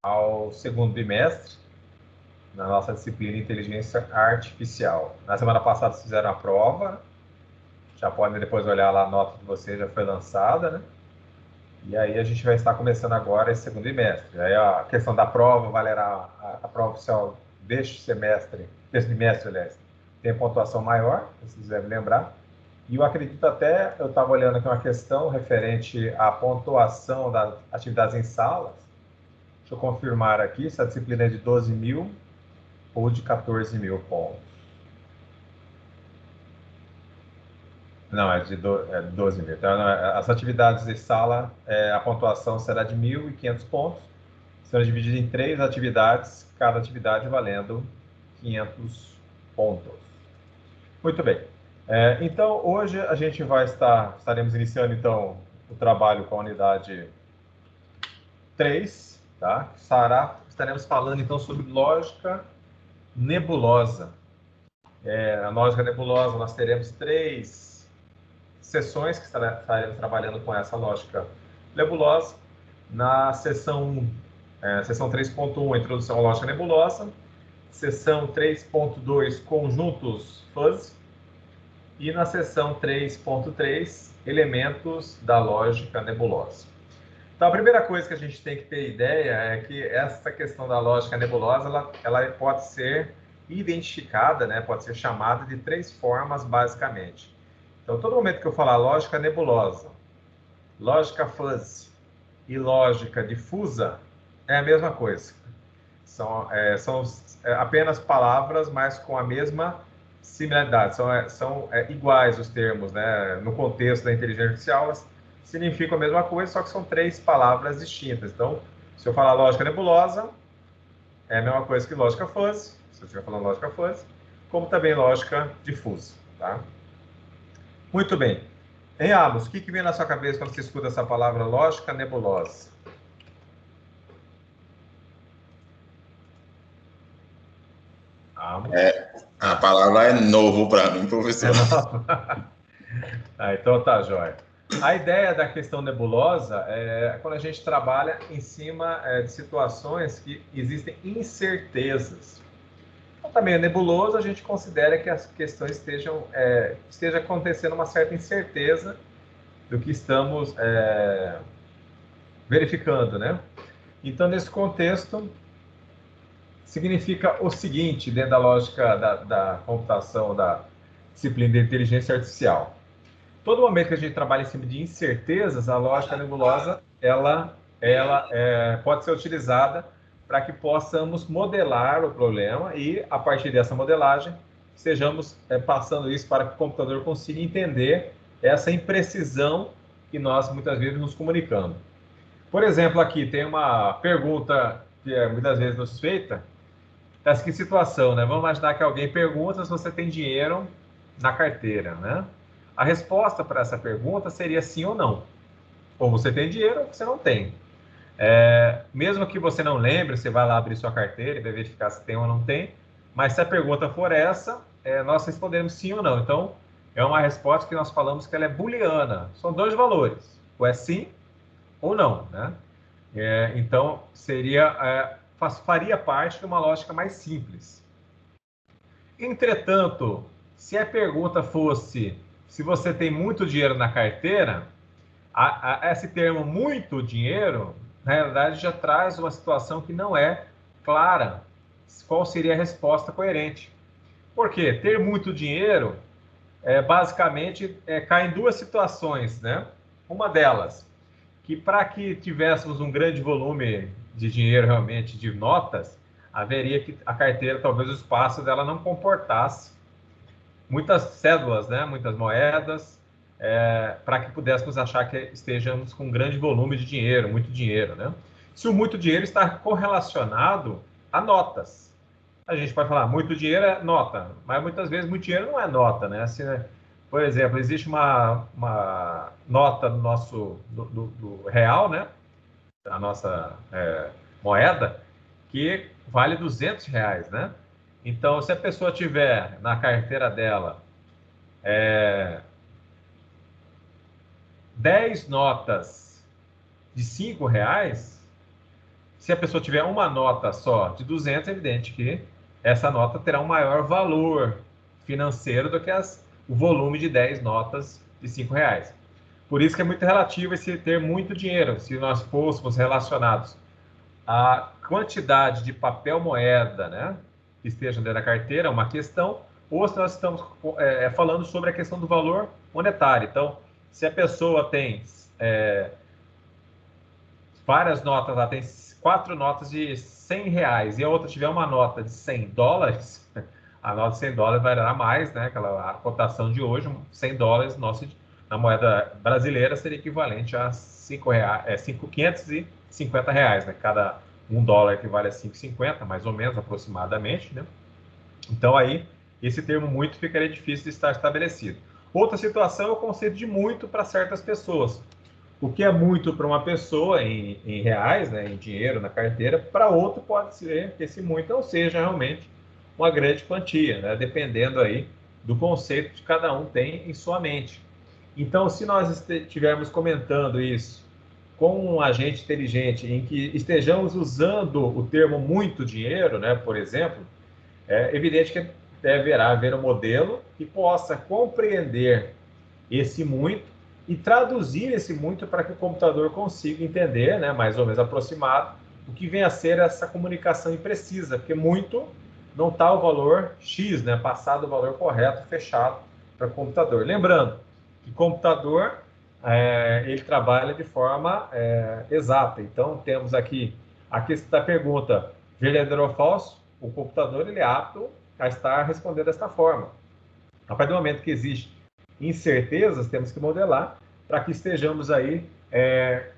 ao segundo bimestre, na nossa disciplina Inteligência Artificial. Na semana passada vocês fizeram a prova, já podem depois olhar lá, a nota de vocês já foi lançada, né? E aí a gente vai estar começando agora esse segundo bimestre. Aí a questão da prova valerá a prova oficial deste bimestre, aliás, tem pontuação maior, vocês devem lembrar. E eu acredito até, eu estava olhando aqui uma questão referente à pontuação das atividades em salas. Deixa eu confirmar aqui se a disciplina é de 12 mil ou de 14 mil pontos. Não, é de 12 mil. Então, as atividades de sala, a pontuação será de 1.500 pontos. Serão divididas em 3 atividades, cada atividade valendo 500 pontos. Muito bem. Então, hoje a gente estaremos iniciando, então, o trabalho com a unidade 3, tá? Estaremos falando, então, sobre lógica nebulosa. A lógica nebulosa, nós teremos 3 sessões que estaremos trabalhando com essa lógica nebulosa. Na sessão 3.1, Introdução à Lógica Nebulosa, sessão 3.2, Conjuntos Fuzzy, e na sessão 3.3, Elementos da Lógica Nebulosa. Então, a primeira coisa que a gente tem que ter ideia é que essa questão da lógica nebulosa, ela pode ser identificada, né, pode ser chamada de 3 formas, basicamente. Então, todo momento que eu falar lógica nebulosa, lógica fuzzy e lógica difusa, é a mesma coisa. São apenas palavras, mas com a mesma similaridade. São iguais os termos, né? No contexto da inteligência artificial, elas significam a mesma coisa, só que são 3 palavras distintas. Então, se eu falar lógica nebulosa, é a mesma coisa que lógica fuzzy, se eu estiver falando lógica fuzzy, como também lógica difusa, tá? Muito bem. Hein, Amos, o que vem na sua cabeça quando você escuta essa palavra lógica nebulosa? Amos? A palavra é novo para mim, professor. Então tá, jóia. A ideia da questão nebulosa é quando a gente trabalha em cima de situações que existem incertezas. Então, também é nebuloso, a gente considera que as questões esteja acontecendo uma certa incerteza do que estamos verificando, né? Então, nesse contexto, significa o seguinte, dentro da lógica da computação, da disciplina de inteligência artificial. Todo momento que a gente trabalha em cima de incertezas, a lógica nebulosa ela pode ser utilizada para que possamos modelar o problema e, a partir dessa modelagem, estejamos passando isso para que o computador consiga entender essa imprecisão que nós muitas vezes nos comunicamos. Por exemplo, aqui tem uma pergunta que é muitas vezes nos feita. Essa seguinte situação, né? Vamos imaginar que alguém pergunta se você tem dinheiro na carteira, né? A resposta para essa pergunta seria sim ou não. Ou você tem dinheiro ou você não tem. Mesmo que você não lembre, você vai lá abrir sua carteira e vai verificar se tem ou não tem. Mas se a pergunta for essa, nós respondemos sim ou não. Então, é uma resposta que nós falamos que ela é booleana. São 2 valores. Ou é sim ou não, né? Então, faria parte de uma lógica mais simples. Entretanto, se a pergunta fosse se você tem muito dinheiro na carteira, esse termo muito dinheiro, na realidade, já traz uma situação que não é clara. Qual seria a resposta coerente? Por quê? Ter muito dinheiro, basicamente, cai em 2 situações, né? Uma delas, que para que tivéssemos um grande volume de dinheiro realmente, de notas, haveria que a carteira, talvez o espaço dela não comportasse muitas cédulas, né? Muitas moedas, para que pudéssemos achar que estejamos com um grande volume de dinheiro, muito dinheiro, né? Se o muito dinheiro está correlacionado a notas. A gente pode falar, muito dinheiro é nota, mas muitas vezes muito dinheiro não é nota, né? Por exemplo, existe uma nota no nosso do real, né? A nossa moeda, que vale R$ 200, né? Então, se a pessoa tiver na carteira dela 10 notas de R$ 5, Se a pessoa tiver uma nota só de 200, é evidente que essa nota terá um maior valor financeiro do que o volume de 10 notas de R$ 5. Por isso que é muito relativo esse ter muito dinheiro. Se nós fôssemos relacionados à quantidade de papel moeda, né, que esteja dentro da carteira, é uma questão, ou se nós estamos falando sobre a questão do valor monetário. Então, se a pessoa tem várias notas, ela tem 4 notas de R$ 100 e a outra tiver uma nota de US$ 100, a nota de US$ 100 vai dar mais, né? A cotação de hoje, US$ 100 na moeda brasileira seria equivalente a R$ 550, né? Cada $1 equivale a 5,50, mais ou menos, aproximadamente, né? Então aí, esse termo muito ficaria difícil de estar estabelecido. Outra situação é o conceito de muito para certas pessoas. O que é muito para uma pessoa em reais, né, em dinheiro na carteira, para outro pode ser que esse muito não seja realmente uma grande quantia, né, dependendo aí do conceito que cada um tem em sua mente. Então, se nós estivermos comentando isso com um agente inteligente em que estejamos usando o termo muito dinheiro, né, por exemplo, é evidente que deverá haver um modelo que possa compreender esse muito e traduzir esse muito para que o computador consiga entender, né, mais ou menos aproximado, o que vem a ser essa comunicação imprecisa, porque muito não está o valor X, né, passado o valor correto, fechado para o computador. Lembrando que computador, ele trabalha de forma exata. Então, temos aqui a questão da pergunta verdadeiro ou falso, o computador ele é apto a estar respondendo desta forma. A partir do momento que existe incertezas, temos que modelar para que estejamos aí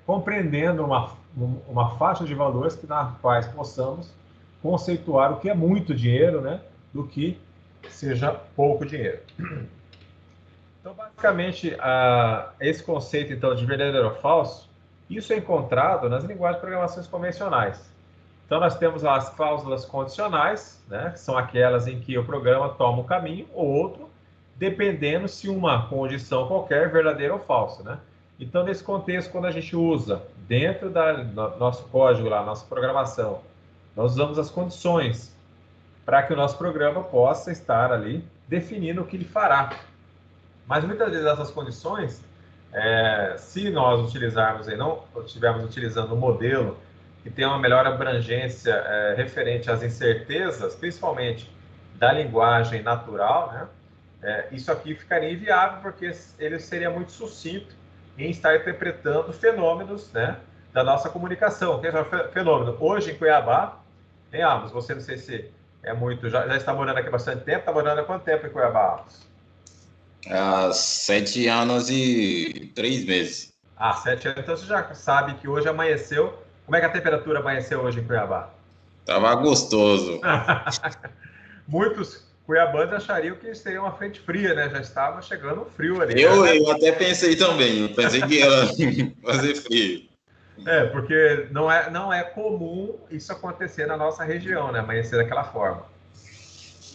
compreendendo uma faixa de valores na quais possamos conceituar o que é muito dinheiro, né, do que seja pouco dinheiro. Então, basicamente, esse conceito então de verdadeiro ou falso, isso é encontrado nas linguagens de programações convencionais. Então, nós temos as cláusulas condicionais, né, que são aquelas em que o programa toma um caminho ou outro, dependendo se uma condição qualquer é verdadeira ou falsa, né? Então, nesse contexto, quando a gente usa dentro do nosso código, lá, nossa programação, nós usamos as condições para que o nosso programa possa estar ali definindo o que ele fará. Mas muitas vezes essas condições, se nós utilizarmos e não estivermos utilizando um modelo que tem uma melhor abrangência referente às incertezas, principalmente da linguagem natural, né? Isso aqui ficaria inviável porque ele seria muito sucinto em estar interpretando fenômenos, né, da nossa comunicação. Que é fenômeno? Hoje em Cuiabá, em Amos, você não sei se já está morando aqui há bastante tempo, está morando há quanto tempo em Cuiabá, Amos? Há 7 anos e 3 meses. 7 anos. Então você já sabe que hoje amanheceu. Como é que a temperatura amanheceu hoje em Cuiabá? Tava gostoso. Muitos cuiabanos achariam que seria uma frente fria, né? Já estava chegando um frio ali. Eu até pensei também. Eu pensei que ia fazer frio. Porque não é comum isso acontecer na nossa região, né? Amanhecer daquela forma.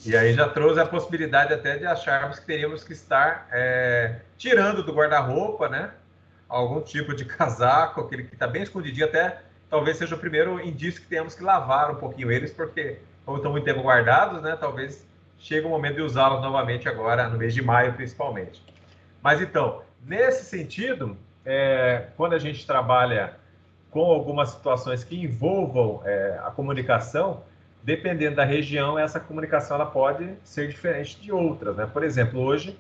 E aí já trouxe a possibilidade até de acharmos que teríamos que estar tirando do guarda-roupa, né? Algum tipo de casaco, aquele que está bem escondidinho, até talvez seja o primeiro indício que temos que lavar um pouquinho eles, porque como estão muito tempo guardados, né? Talvez chegue o momento de usá-los novamente agora, no mês de maio, principalmente. Mas então, nesse sentido, quando a gente trabalha com algumas situações que envolvam a comunicação, dependendo da região, essa comunicação ela pode ser diferente de outras, né? Por exemplo, hoje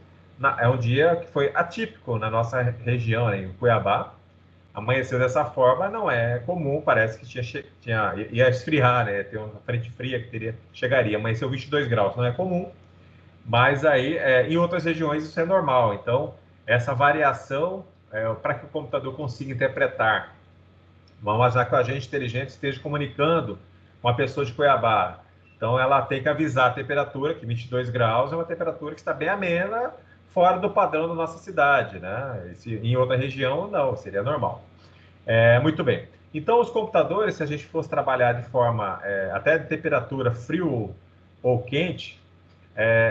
é um dia que foi atípico na nossa região, né, em Cuiabá. Amanheceu dessa forma, não é comum, parece que ia esfriar, né? Tem uma frente fria que chegaria. Amanheceu 22 graus, não é comum, mas aí em outras regiões isso é normal. Então, essa variação, para que o computador consiga interpretar, vamos imaginar que o agente inteligente esteja comunicando com a pessoa de Cuiabá. Então, ela tem que avisar a temperatura, que 22 graus é uma temperatura que está bem amena, fora do padrão da nossa cidade, né? Em outra região, não, seria normal. Muito bem. Então, os computadores, se a gente fosse trabalhar de forma até de temperatura frio ou quente,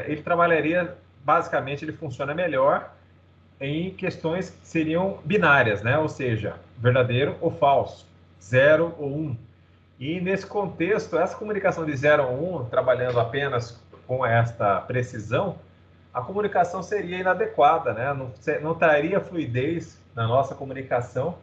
ele trabalharia, basicamente, ele funciona melhor em questões que seriam binárias, né? Ou seja, verdadeiro ou falso, 0 ou 1. E nesse contexto, essa comunicação de 0 a 1, trabalhando apenas com esta precisão, a comunicação seria inadequada, né? Não traria fluidez na nossa comunicação,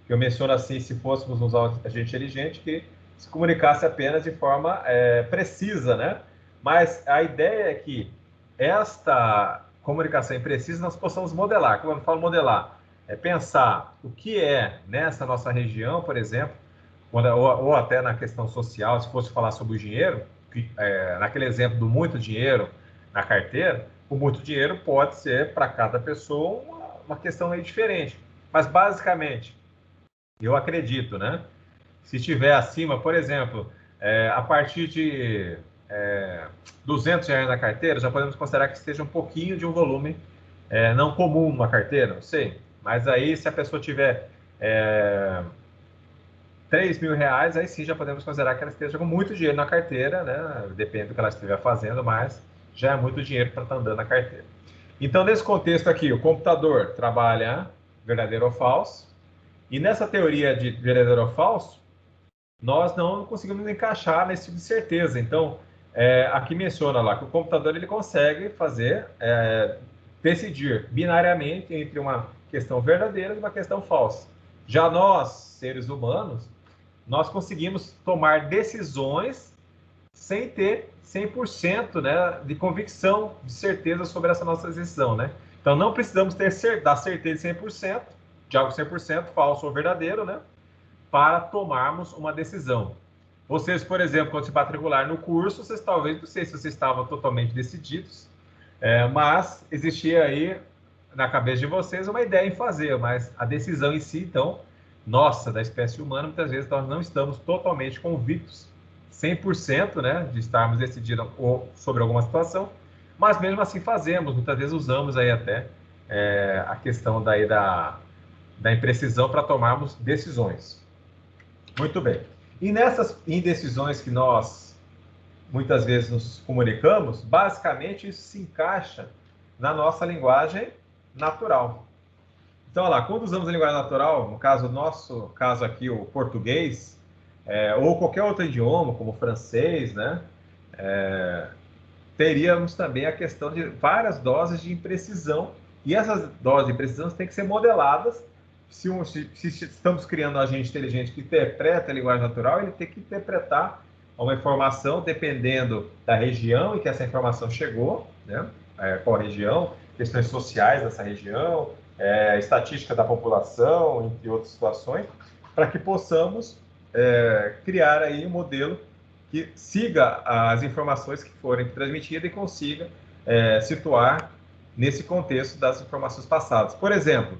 que eu menciono assim, se fôssemos usar o agente inteligente, que se comunicasse apenas de forma precisa, né? Mas a ideia é que esta comunicação imprecisa nós possamos modelar. Quando eu falo modelar, é pensar o que é nessa nossa região, por exemplo, ou até na questão social, se fosse falar sobre o dinheiro, naquele exemplo do muito dinheiro na carteira, o muito dinheiro pode ser para cada pessoa uma questão meio diferente. Mas basicamente, eu acredito, né? Se estiver acima, por exemplo, a partir de R$ 200 na carteira, já podemos considerar que esteja um pouquinho de um volume não comum numa carteira, não sei. Mas aí, se a pessoa tiver R$ 3.000, aí sim já podemos considerar que ela esteja com muito dinheiro na carteira, né? Depende do que ela estiver fazendo, mas já é muito dinheiro para estar andando na carteira. Então, nesse contexto aqui, o computador trabalha verdadeiro ou falso, e nessa teoria de verdadeiro ou falso, nós não conseguimos encaixar nesse tipo de certeza. Então, aqui menciona lá que o computador ele consegue fazer, decidir binariamente entre uma questão verdadeira e uma questão falsa. Já nós, seres humanos, nós conseguimos tomar decisões sem ter 100%, né, de convicção, de certeza sobre essa nossa decisão, né? Então, não precisamos dar certeza de 100%, de algo 100% falso ou verdadeiro, né, para tomarmos uma decisão. Vocês, por exemplo, quando se matricular no curso, vocês talvez, não sei se vocês estavam totalmente decididos, mas existia aí na cabeça de vocês uma ideia em fazer, mas a decisão em si, então, nossa, da espécie humana, muitas vezes nós não estamos totalmente convictos, 100%, né, de estarmos decididos sobre alguma situação, mas mesmo assim fazemos, muitas vezes usamos aí até a questão daí da imprecisão para tomarmos decisões. Muito bem. E nessas indecisões que nós muitas vezes nos comunicamos, basicamente isso se encaixa na nossa linguagem natural. Então, olha lá, quando usamos a linguagem natural, no caso, nosso caso aqui, o português, ou qualquer outro idioma, como o francês, né? Teríamos também a questão de várias doses de imprecisão, e essas doses de imprecisão têm que ser modeladas. Se estamos criando um agente inteligente que interpreta a linguagem natural, ele tem que interpretar uma informação dependendo da região em que essa informação chegou, né? Qual região, questões sociais dessa região, estatística da população, entre outras situações, para que possamos criar aí um modelo que siga as informações que forem transmitidas e consiga situar nesse contexto das informações passadas. Por exemplo,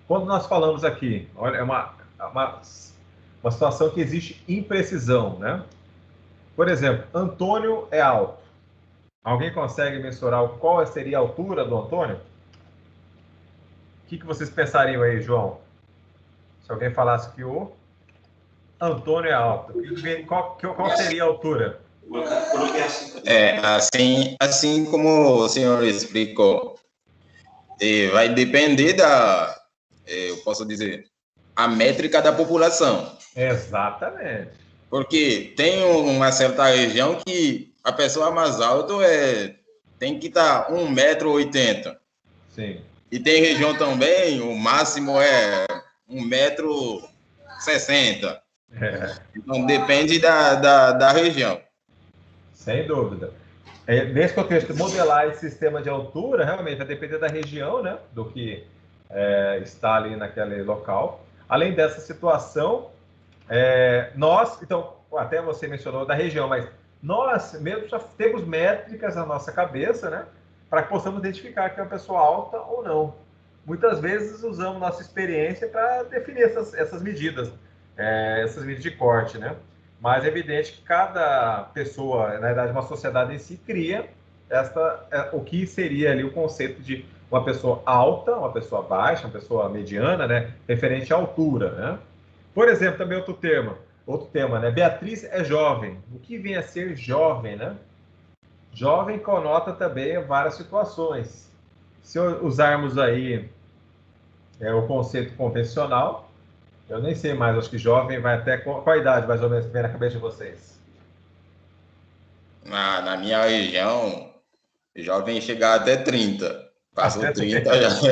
quando nós falamos aqui, olha, é uma situação que existe imprecisão, né? Por exemplo, Antônio é alto. Alguém consegue mensurar qual seria a altura do Antônio? O que vocês pensariam aí, João? Se alguém falasse que o Antônio é alto, qual seria a altura? Assim como o senhor explicou, vai depender eu posso dizer, a métrica da população. Exatamente. Porque tem uma certa região que a pessoa mais alta tem que estar 1,80 m. Sim. E tem região também, o máximo é 1,60 m. Então, depende da região. Sem dúvida. Nesse contexto, modelar esse sistema de altura, realmente, vai depender da região, né? Do que está ali naquele local. Além dessa situação, então, até você mencionou da região, mas nós mesmo já temos métricas na nossa cabeça, né? Para que possamos identificar que é uma pessoa alta ou não. Muitas vezes usamos nossa experiência para definir essas medidas de corte, né? Mas é evidente que cada pessoa, na verdade, uma sociedade em si, cria o que seria ali o conceito de uma pessoa alta, uma pessoa baixa, uma pessoa mediana, né? Referente à altura, né? Por exemplo, também outro tema, né? Beatriz é jovem. O que vem a ser jovem, né? Jovem conota também várias situações. Se usarmos aí o conceito convencional, Eu nem sei mais, acho que jovem vai até qual a idade, mais ou menos, que vem na cabeça de vocês? Na minha região, jovem chegar até 30. Passou Até 30 30.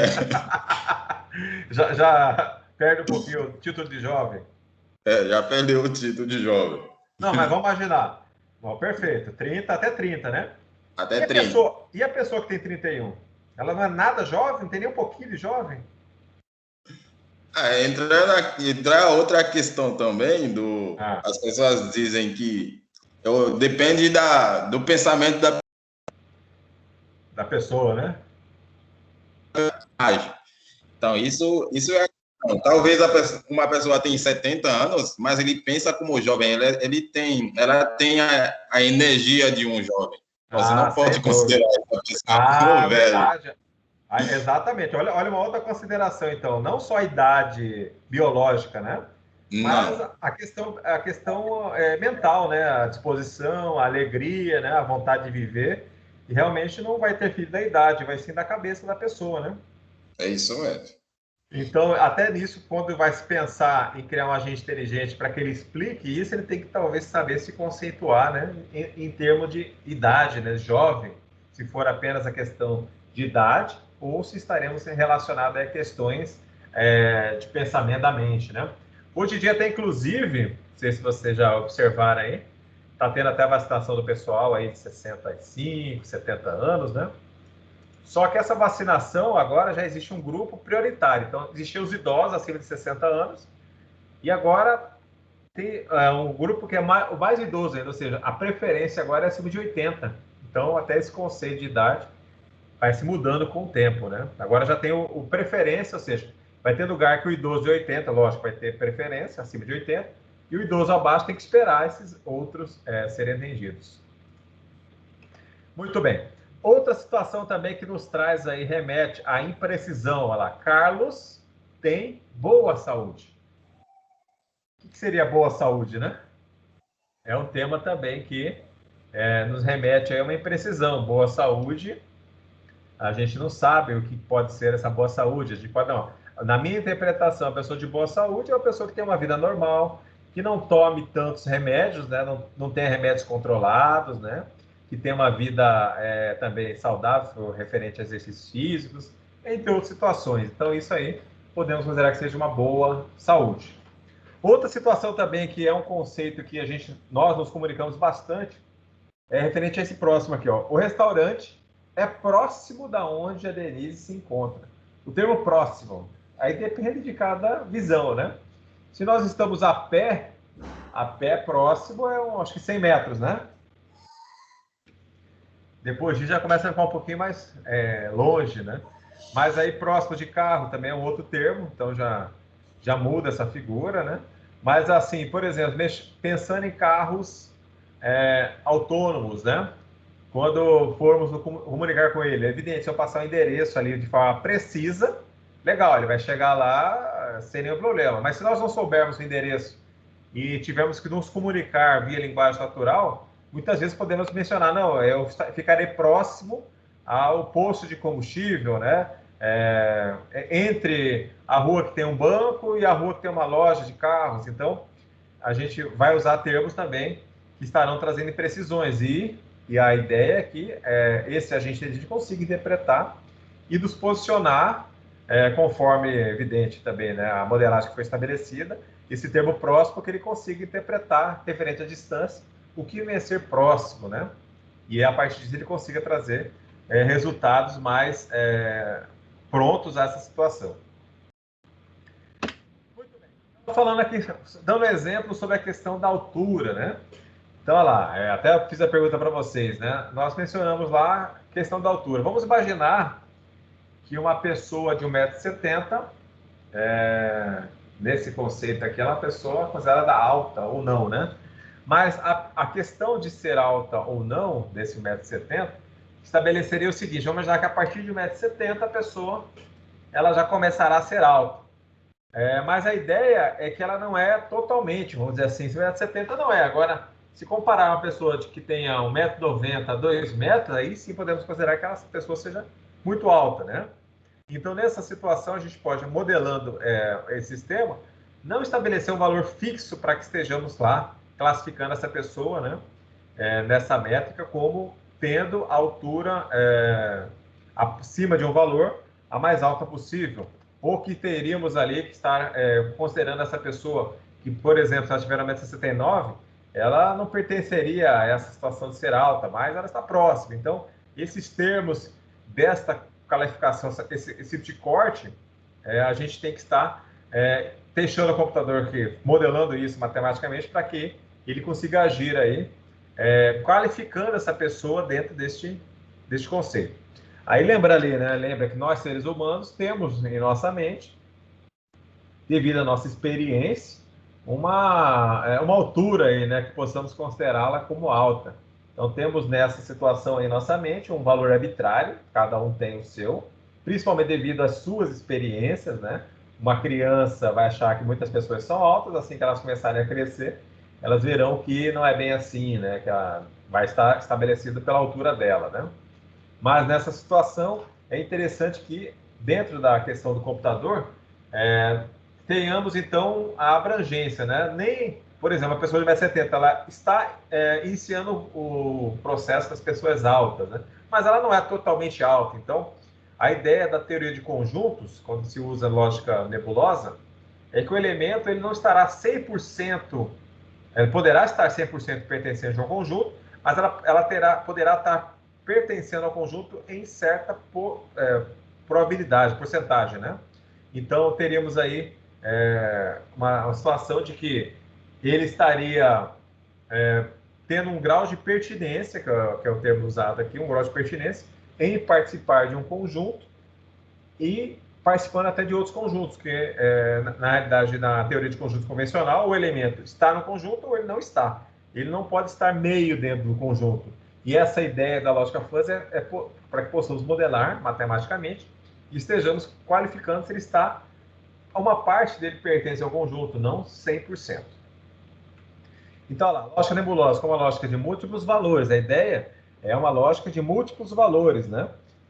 já. Já perde um pouquinho o título de jovem. Já perdeu o título de jovem. Não, mas vamos imaginar. Bom, perfeito, 30 até 30, né? Até 30. E a pessoa que tem 31? Ela não é nada jovem? Não tem nem um pouquinho de jovem? Entrar outra questão também, as pessoas dizem que depende do pensamento da pessoa, né? Então, isso é. Talvez uma pessoa tenha 70 anos, mas ele pensa como jovem, ela tem a energia de um jovem. Você não pode considerar essa pessoa como velho. Verdade. Exatamente. Olha uma outra consideração, então. Não só a idade biológica, né? Mas Não. a questão mental, né? A disposição, a alegria, né? A vontade de viver. E realmente não vai ter filho da idade, vai sim da cabeça da pessoa, né? É isso mesmo. Então, até nisso, quando vai se pensar em criar um agente inteligente para que ele explique isso, ele tem que talvez saber se conceituar, né, em termos de idade, né, jovem, se for apenas a questão de idade, ou se estaremos relacionados a questões de pensamento da mente, né. Hoje em dia tem, inclusive, não sei se vocês já observaram aí, está tendo até a vacinação do pessoal aí de 65, 70 anos, né. Só que essa vacinação agora já existe um grupo prioritário. Então, existiam os idosos acima de 60 anos e agora tem um grupo que é o mais idoso ainda, ou seja, a preferência agora é acima de 80. Então, até esse conceito de idade vai se mudando com o tempo, né? Agora já tem o preferência, ou seja, vai ter lugar que o idoso de 80, lógico, vai ter preferência acima de 80, e o idoso abaixo tem que esperar esses outros serem atendidos. Muito bem. Outra situação também que nos traz aí, remete à imprecisão. Olha lá, Carlos tem boa saúde. O que seria boa saúde, né? É um tema também que nos remete a uma imprecisão. Boa saúde, a gente não sabe o que pode ser essa boa saúde. A gente pode, não. Na minha interpretação, a pessoa de boa saúde é uma pessoa que tem uma vida normal, que não tome tantos remédios, né? Não tem remédios controlados, né? Que tem uma vida também saudável, referente a exercícios físicos, entre outras situações. Então, isso aí podemos considerar que seja uma boa saúde. Outra situação também que é um conceito que nós nos comunicamos bastante é referente a esse próximo aqui, ó. O restaurante é próximo da onde a Denise se encontra. O termo próximo, aí depende de cada visão, né? Se nós estamos a pé próximo acho que 100 metros, né? Depois disso já começa a ficar um pouquinho mais longe, né? Mas aí próximo de carro também é um outro termo, então já muda essa figura, né? Mas assim, por exemplo, pensando em carros autônomos, né? Quando formos comunicar com ele, é evidente, se eu passar o endereço ali de forma precisa, legal, ele vai chegar lá sem nenhum problema. Mas se nós não soubermos o endereço e tivermos que nos comunicar via linguagem natural, muitas vezes podemos mencionar, não, eu ficarei próximo ao posto de combustível, né? Entre a rua que tem um banco e a rua que tem uma loja de carros. Então, a gente vai usar termos também que estarão trazendo imprecisões. E a ideia é que esse agente inteligente consiga interpretar e nos posicionar conforme evidente também, né, a modelagem que foi estabelecida, esse termo próximo, que ele consiga interpretar referente à distância, o que vai ser próximo, né? E a partir disso ele consiga trazer resultados mais prontos a essa situação. Muito bem. Estou falando aqui, dando exemplo sobre a questão da altura, né? Então, olha lá, até fiz a pergunta para vocês, né? Nós mencionamos lá a questão da altura. Vamos imaginar que uma pessoa de 1,70 m, nesse conceito aqui, ela é uma pessoa considerada alta ou não, né? Mas a questão de ser alta ou não, desse 1,70 m, estabeleceria o seguinte: vamos imaginar que a partir de 1,70 m a pessoa ela já começará a ser alta. Mas a ideia é que ela não é totalmente, vamos dizer assim, 1,70 m não é. Agora, se comparar uma pessoa que tenha 1,90 m a 2 metros, aí sim podemos considerar que essa pessoa seja muito alta, né? Então, nessa situação, a gente pode, modelando esse sistema, não estabelecer um valor fixo para que estejamos lá classificando essa pessoa, né, nessa métrica como tendo a altura acima de um valor, a mais alta possível, ou que teríamos ali que estar considerando essa pessoa que, por exemplo, se ela tiver 1,69 m, ela não pertenceria a essa situação de ser alta, mas ela está próxima. Então, esses termos desta qualificação, esse tipo de corte, a gente tem que estar deixando o computador aqui, modelando isso matematicamente para que ele consiga agir aí, qualificando essa pessoa dentro deste conceito. Aí lembra ali, né? Lembra que nós, seres humanos, temos em nossa mente, devido à nossa experiência, uma altura aí, né, que possamos considerá-la como alta. Então, temos nessa situação aí em nossa mente um valor arbitrário, cada um tem o seu, principalmente devido às suas experiências, né? Uma criança vai achar que muitas pessoas são altas, assim que elas começarem a crescer, elas verão que não é bem assim, né? Que ela vai estar estabelecido pela altura dela, né? Mas nessa situação é interessante que, dentro da questão do computador, tenhamos então a abrangência, né? Nem, por exemplo, a pessoa de 1,70 m, ela está iniciando o processo das pessoas altas, né? Mas ela não é totalmente alta. Então, a ideia da teoria de conjuntos, quando se usa lógica nebulosa, é que o elemento ele não estará 100%, ele poderá estar 100% pertencente ao conjunto, mas ela poderá estar pertencendo ao conjunto em certa probabilidade, porcentagem, né? Então, teríamos aí uma situação de que ele estaria tendo um grau de pertinência, que é o termo usado aqui, um grau de pertinência, em participar de um conjunto e participando até de outros conjuntos, que na realidade, na teoria de conjuntos convencional, o elemento está no conjunto ou ele não está. Ele não pode estar meio dentro do conjunto. E essa ideia da lógica fuzzy é para que possamos modelar matematicamente e estejamos qualificando se ele está, uma parte dele pertence ao conjunto, não 100%. Então, olha lá, lógica nebulosa como a lógica de múltiplos valores. A ideia é uma lógica de múltiplos valores, né?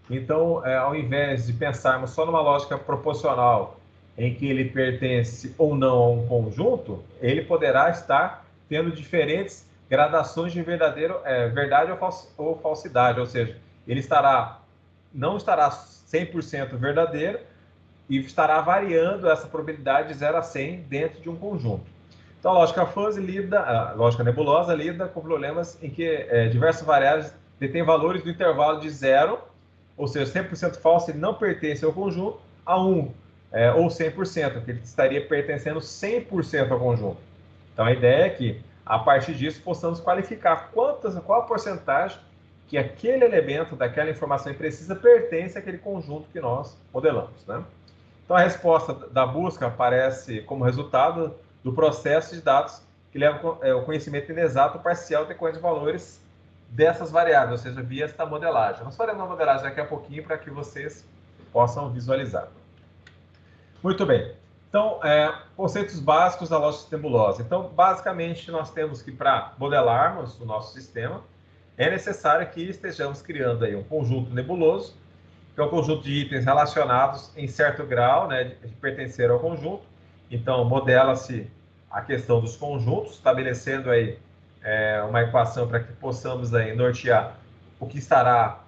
Então, ao invés de pensarmos só numa lógica proporcional, em que ele pertence ou não a um conjunto, ele poderá estar tendo diferentes gradações de verdade ou falsidade, ou seja, ele não estará 100% verdadeiro e estará variando essa probabilidade de 0 a 100 dentro de um conjunto. Então, a lógica nebulosa lida com problemas em que diversas variáveis detêm valores do intervalo de 0, ou seja, 100% falso, ele não pertence ao conjunto, a 1, ou 100%, que ele estaria pertencendo 100% ao conjunto. Então, a ideia é que, a partir disso, possamos qualificar qual a porcentagem que aquele elemento daquela informação imprecisa pertence àquele conjunto que nós modelamos, né? Então, a resposta da busca aparece como resultado do processo de dados que leva o conhecimento inexato parcial decorrente de valores dessas variáveis, ou seja, via esta modelagem. Nós faremos uma modelagem daqui a pouquinho para que vocês possam visualizar. Muito bem. Então, conceitos básicos da lógica nebulosa. Então, basicamente, nós temos que, para modelarmos o nosso sistema, é necessário que estejamos criando aí um conjunto nebuloso, que é um conjunto de itens relacionados em certo grau, né, de pertencer ao conjunto. Então, modela-se a questão dos conjuntos, estabelecendo aí uma equação para que possamos aí nortear o que estará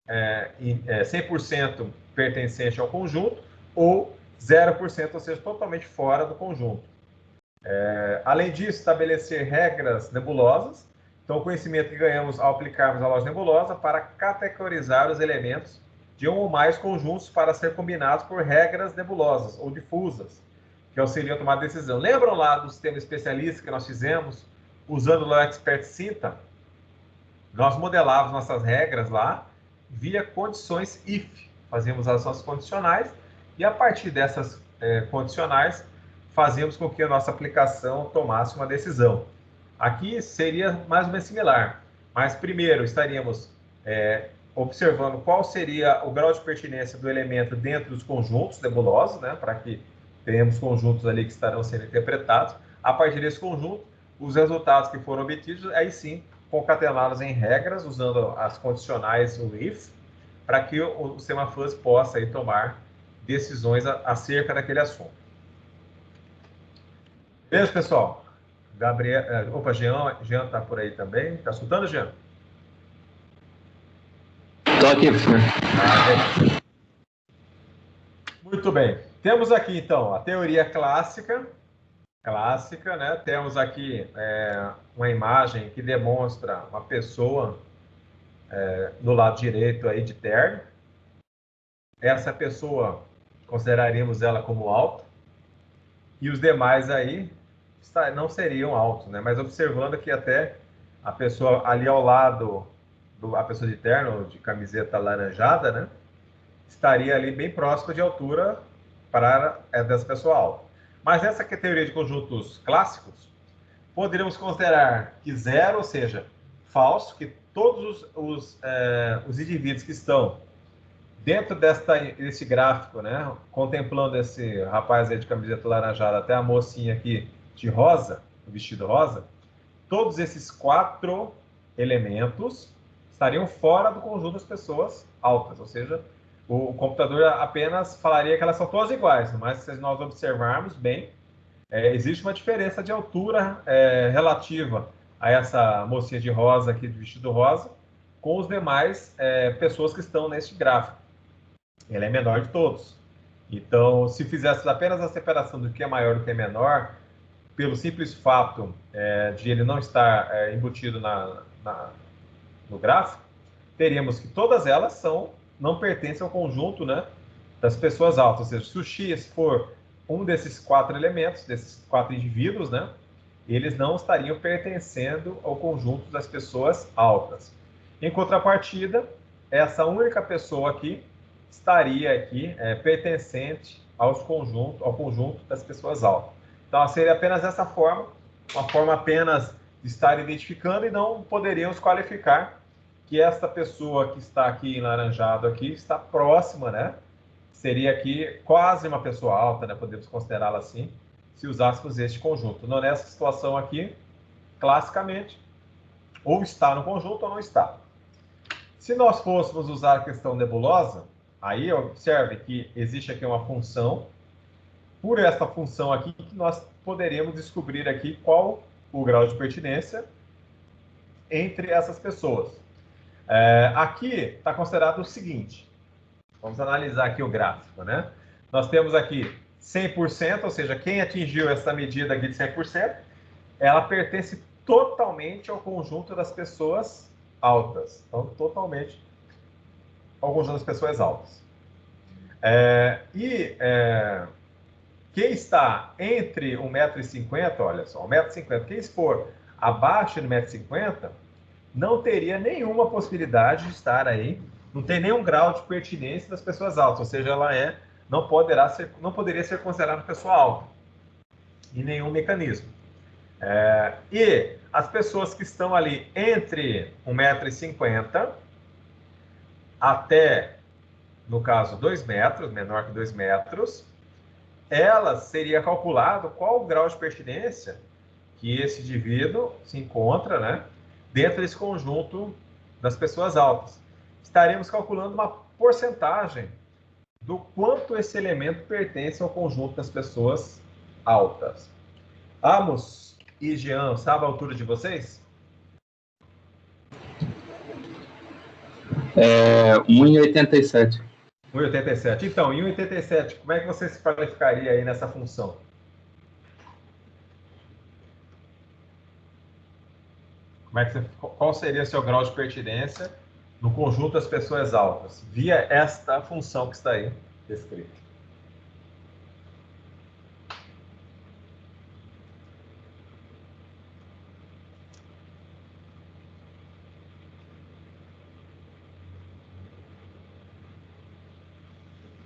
100% pertencente ao conjunto ou 0%, ou seja, totalmente fora do conjunto. Além disso, estabelecer regras nebulosas. Então, o conhecimento que ganhamos ao aplicarmos a lógica nebulosa para categorizar os elementos de um ou mais conjuntos para ser combinados por regras nebulosas ou difusas, que auxiliam a tomar decisão. Lembram lá do sistema especialista que nós fizemos, usando o Expert Synta? Nós modelávamos nossas regras lá via condições if. Fazíamos as nossas condicionais e, a partir dessas condicionais, fazíamos com que a nossa aplicação tomasse uma decisão. Aqui seria mais ou menos similar, mas primeiro estaríamos observando qual seria o grau de pertinência do elemento dentro dos conjuntos nebulosos, né, para que tenhamos conjuntos ali que estarão sendo interpretados. A partir desse conjunto, os resultados que foram obtidos, aí sim, concatená-los em regras, usando as condicionais, o if, para que o sistema fuzzy possa aí tomar decisões acerca daquele assunto. Beijo, pessoal. Gabriel, opa, Jean está por aí também. Está escutando, Jean? Estou aqui, professor. Muito bem. Temos aqui, então, a teoria clássica, né? Temos aqui uma imagem que demonstra uma pessoa do lado direito aí de terno. Essa pessoa, consideraríamos ela como alta, e os demais aí não seriam altos, né? Mas observando que até a pessoa ali ao lado, a pessoa de terno, de camiseta laranjada, né? Estaria ali bem próximo de altura para dessa pessoa alta. Mas essa que é a teoria de conjuntos clássicos, poderíamos considerar que zero, ou seja, falso, que todos os indivíduos que estão dentro desse gráfico, né, contemplando esse rapaz aí de camiseta laranjada até a mocinha aqui de rosa, vestido rosa, todos esses 4 elementos estariam fora do conjunto das pessoas altas, ou seja, o computador apenas falaria que elas são todas iguais, mas se nós observarmos bem, existe uma diferença de altura relativa a essa mocinha de rosa aqui, de vestido rosa, com os demais pessoas que estão neste gráfico. Ela é menor de todos. Então, se fizesse apenas a separação do que é maior do que é menor, pelo simples fato de ele não estar embutido no gráfico, teríamos que todas elas não pertencem ao conjunto, né, das pessoas altas. Ou seja, se o X for um desses 4 elementos, desses 4 indivíduos, né, eles não estariam pertencendo ao conjunto das pessoas altas. Em contrapartida, essa única pessoa aqui estaria aqui pertencente ao conjunto das pessoas altas. Então, seria apenas essa forma, uma forma apenas de estar identificando, e não poderíamos qualificar que esta pessoa que está aqui em laranjado aqui está próxima, né? Seria aqui quase uma pessoa alta, né? Podemos considerá-la assim, se usássemos este conjunto. Não, nessa situação aqui, classicamente, ou está no conjunto ou não está. Se nós fôssemos usar a questão nebulosa, aí observe que existe aqui uma função. Por essa função aqui, nós poderíamos descobrir aqui qual o grau de pertinência entre essas pessoas. Aqui está considerado o seguinte. Vamos analisar aqui o gráfico, né? Nós temos aqui 100%, ou seja, quem atingiu essa medida aqui de 100%, ela pertence totalmente ao conjunto das pessoas altas. Então, totalmente ao conjunto das pessoas altas. Quem está entre 1,50 m, olha só, 1,50 m, quem for abaixo de 1,50 m, não teria nenhuma possibilidade de estar aí, não tem nenhum grau de pertinência das pessoas altas, ou seja, ela não poderia ser considerada pessoa alta, em nenhum mecanismo. E as pessoas que estão ali entre 1,50 m até, no caso, 2 metros, menor que 2 metros, elas seria calculado qual o grau de pertinência que esse indivíduo se encontra, né, dentro desse conjunto das pessoas altas. Estaremos calculando uma porcentagem do quanto esse elemento pertence ao conjunto das pessoas altas. Amos e Jean, sabe a altura de vocês? 1,87. 1,87. Então, em 1,87, como é que você se qualificaria aí nessa função? Qual seria seu grau de pertinência no conjunto das pessoas altas, via esta função que está aí descrita?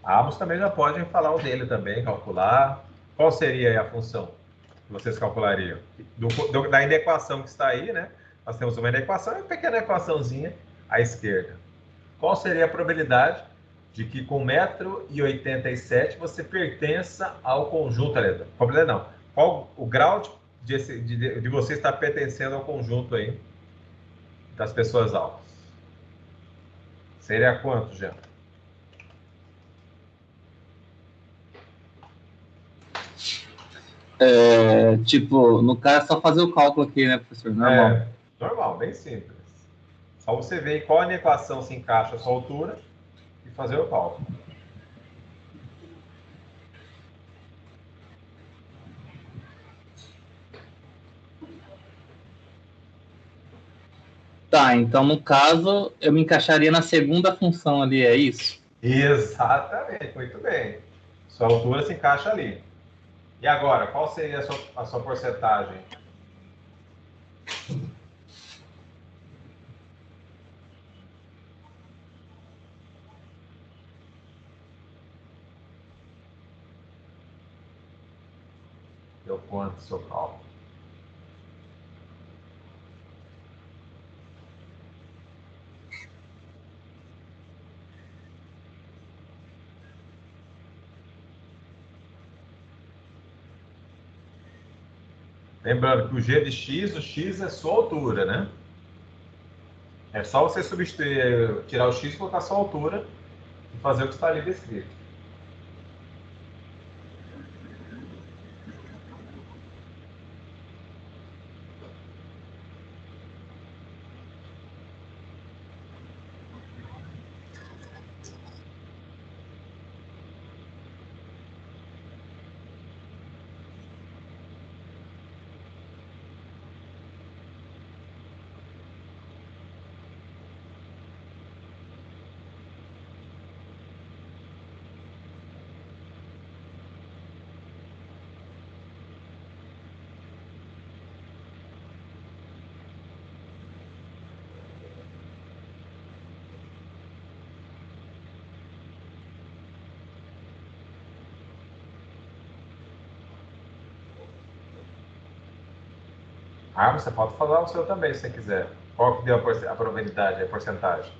Ambos também já podem falar o dele também, calcular. Qual seria a função que vocês calculariam? Da inequação que está aí, né? Nós temos uma inequação e uma pequena equaçãozinha à esquerda. Qual seria a probabilidade de que com 1,87 m você pertença ao conjunto? Probabilidade não. Qual o grau de você estar pertencendo ao conjunto aí das pessoas altas? Seria quanto, Jean? Tipo, no caso, é só fazer o cálculo aqui, né, professor? Normal. Normal, bem simples. Só você ver em qual equação se encaixa a sua altura e fazer o cálculo. Tá, então no caso, eu me encaixaria na segunda função ali, é isso? Exatamente, muito bem. Sua altura se encaixa ali. E agora, qual seria a sua porcentagem? Deu quanto o seu cálculo? Lembrando que o g de x, o x é sua altura, né? É só você substituir, tirar o x, colocar a sua altura e fazer o que está ali descrito. Ah, você pode falar o seu também, se você quiser. Qual que deu a probabilidade, a porcentagem?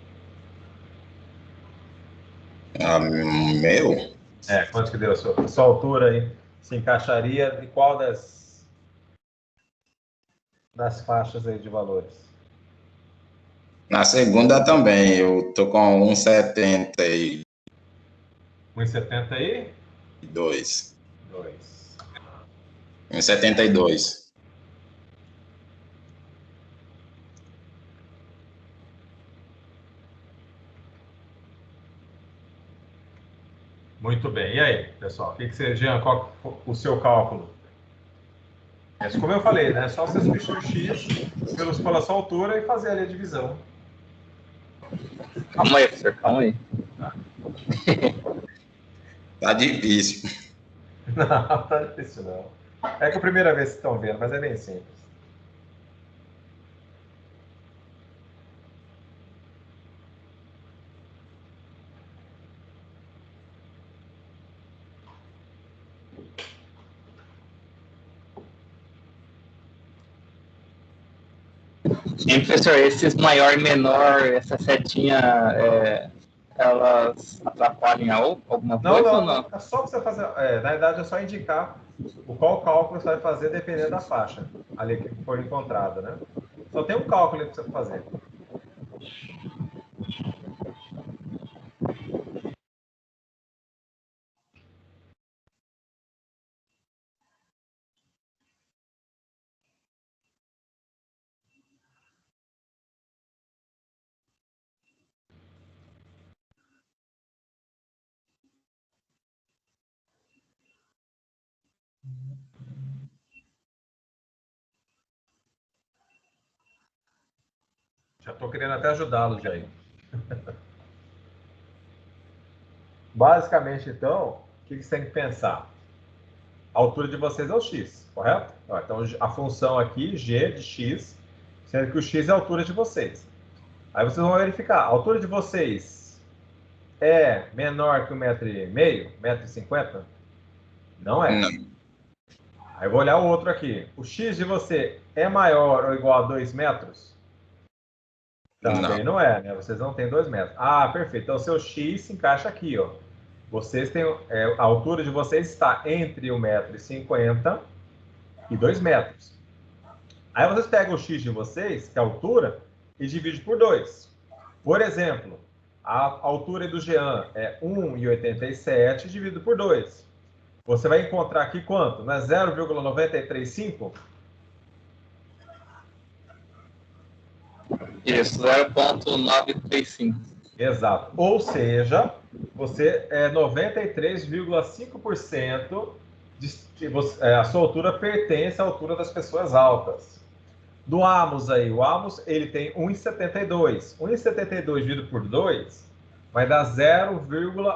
Meu? Quanto que deu a sua altura aí? Se encaixaria em qual das faixas aí de valores? Na segunda também, eu tô com 1,72. 1,70 aí? 2. 1,72. Muito bem. E aí, pessoal? O que você, Jean, qual o seu cálculo? Como eu falei, né? É só você substituir o x pela sua altura e fazer ali a divisão. Calma aí, professor, calma aí. Tá difícil. Não, tá difícil não. É que a primeira vez que estão vendo, mas é bem simples. Sim, professor, esses maior e menor, essa setinha, elas atrapalham alguma coisa ou não? É só você fazer. Na verdade, é só indicar qual cálculo você vai fazer dependendo da faixa ali que for encontrada, né? Só tem um cálculo ali para você fazer. Já estou querendo até ajudá-lo, Jair. Basicamente, então, o que você tem que pensar? A altura de vocês é o x, correto? Então, a função aqui, g de x, sendo que o x é a altura de vocês. Aí vocês vão verificar, a altura de vocês é menor que 1,5 m, 1,50 m? Não é. Não. Aí eu vou olhar o outro aqui. O x de você é maior ou igual a 2 metros? Também não é, né? Vocês não têm 2 metros. Ah, perfeito. Então, o seu x se encaixa aqui, ó. Vocês têm, a altura de vocês está entre 1,50 m e 2 metros. Aí vocês pegam o x de vocês, que é a altura, e dividem por 2. Por exemplo, a altura do Jean é 1,87 dividido por 2. Você vai encontrar aqui quanto? Não é 0,935? Isso, 0,935. Exato. Ou seja, você é 93,5% a sua altura pertence à altura das pessoas altas. Do Amos aí, o Amos ele tem 1,72. 1,72 dividido por 2 vai dar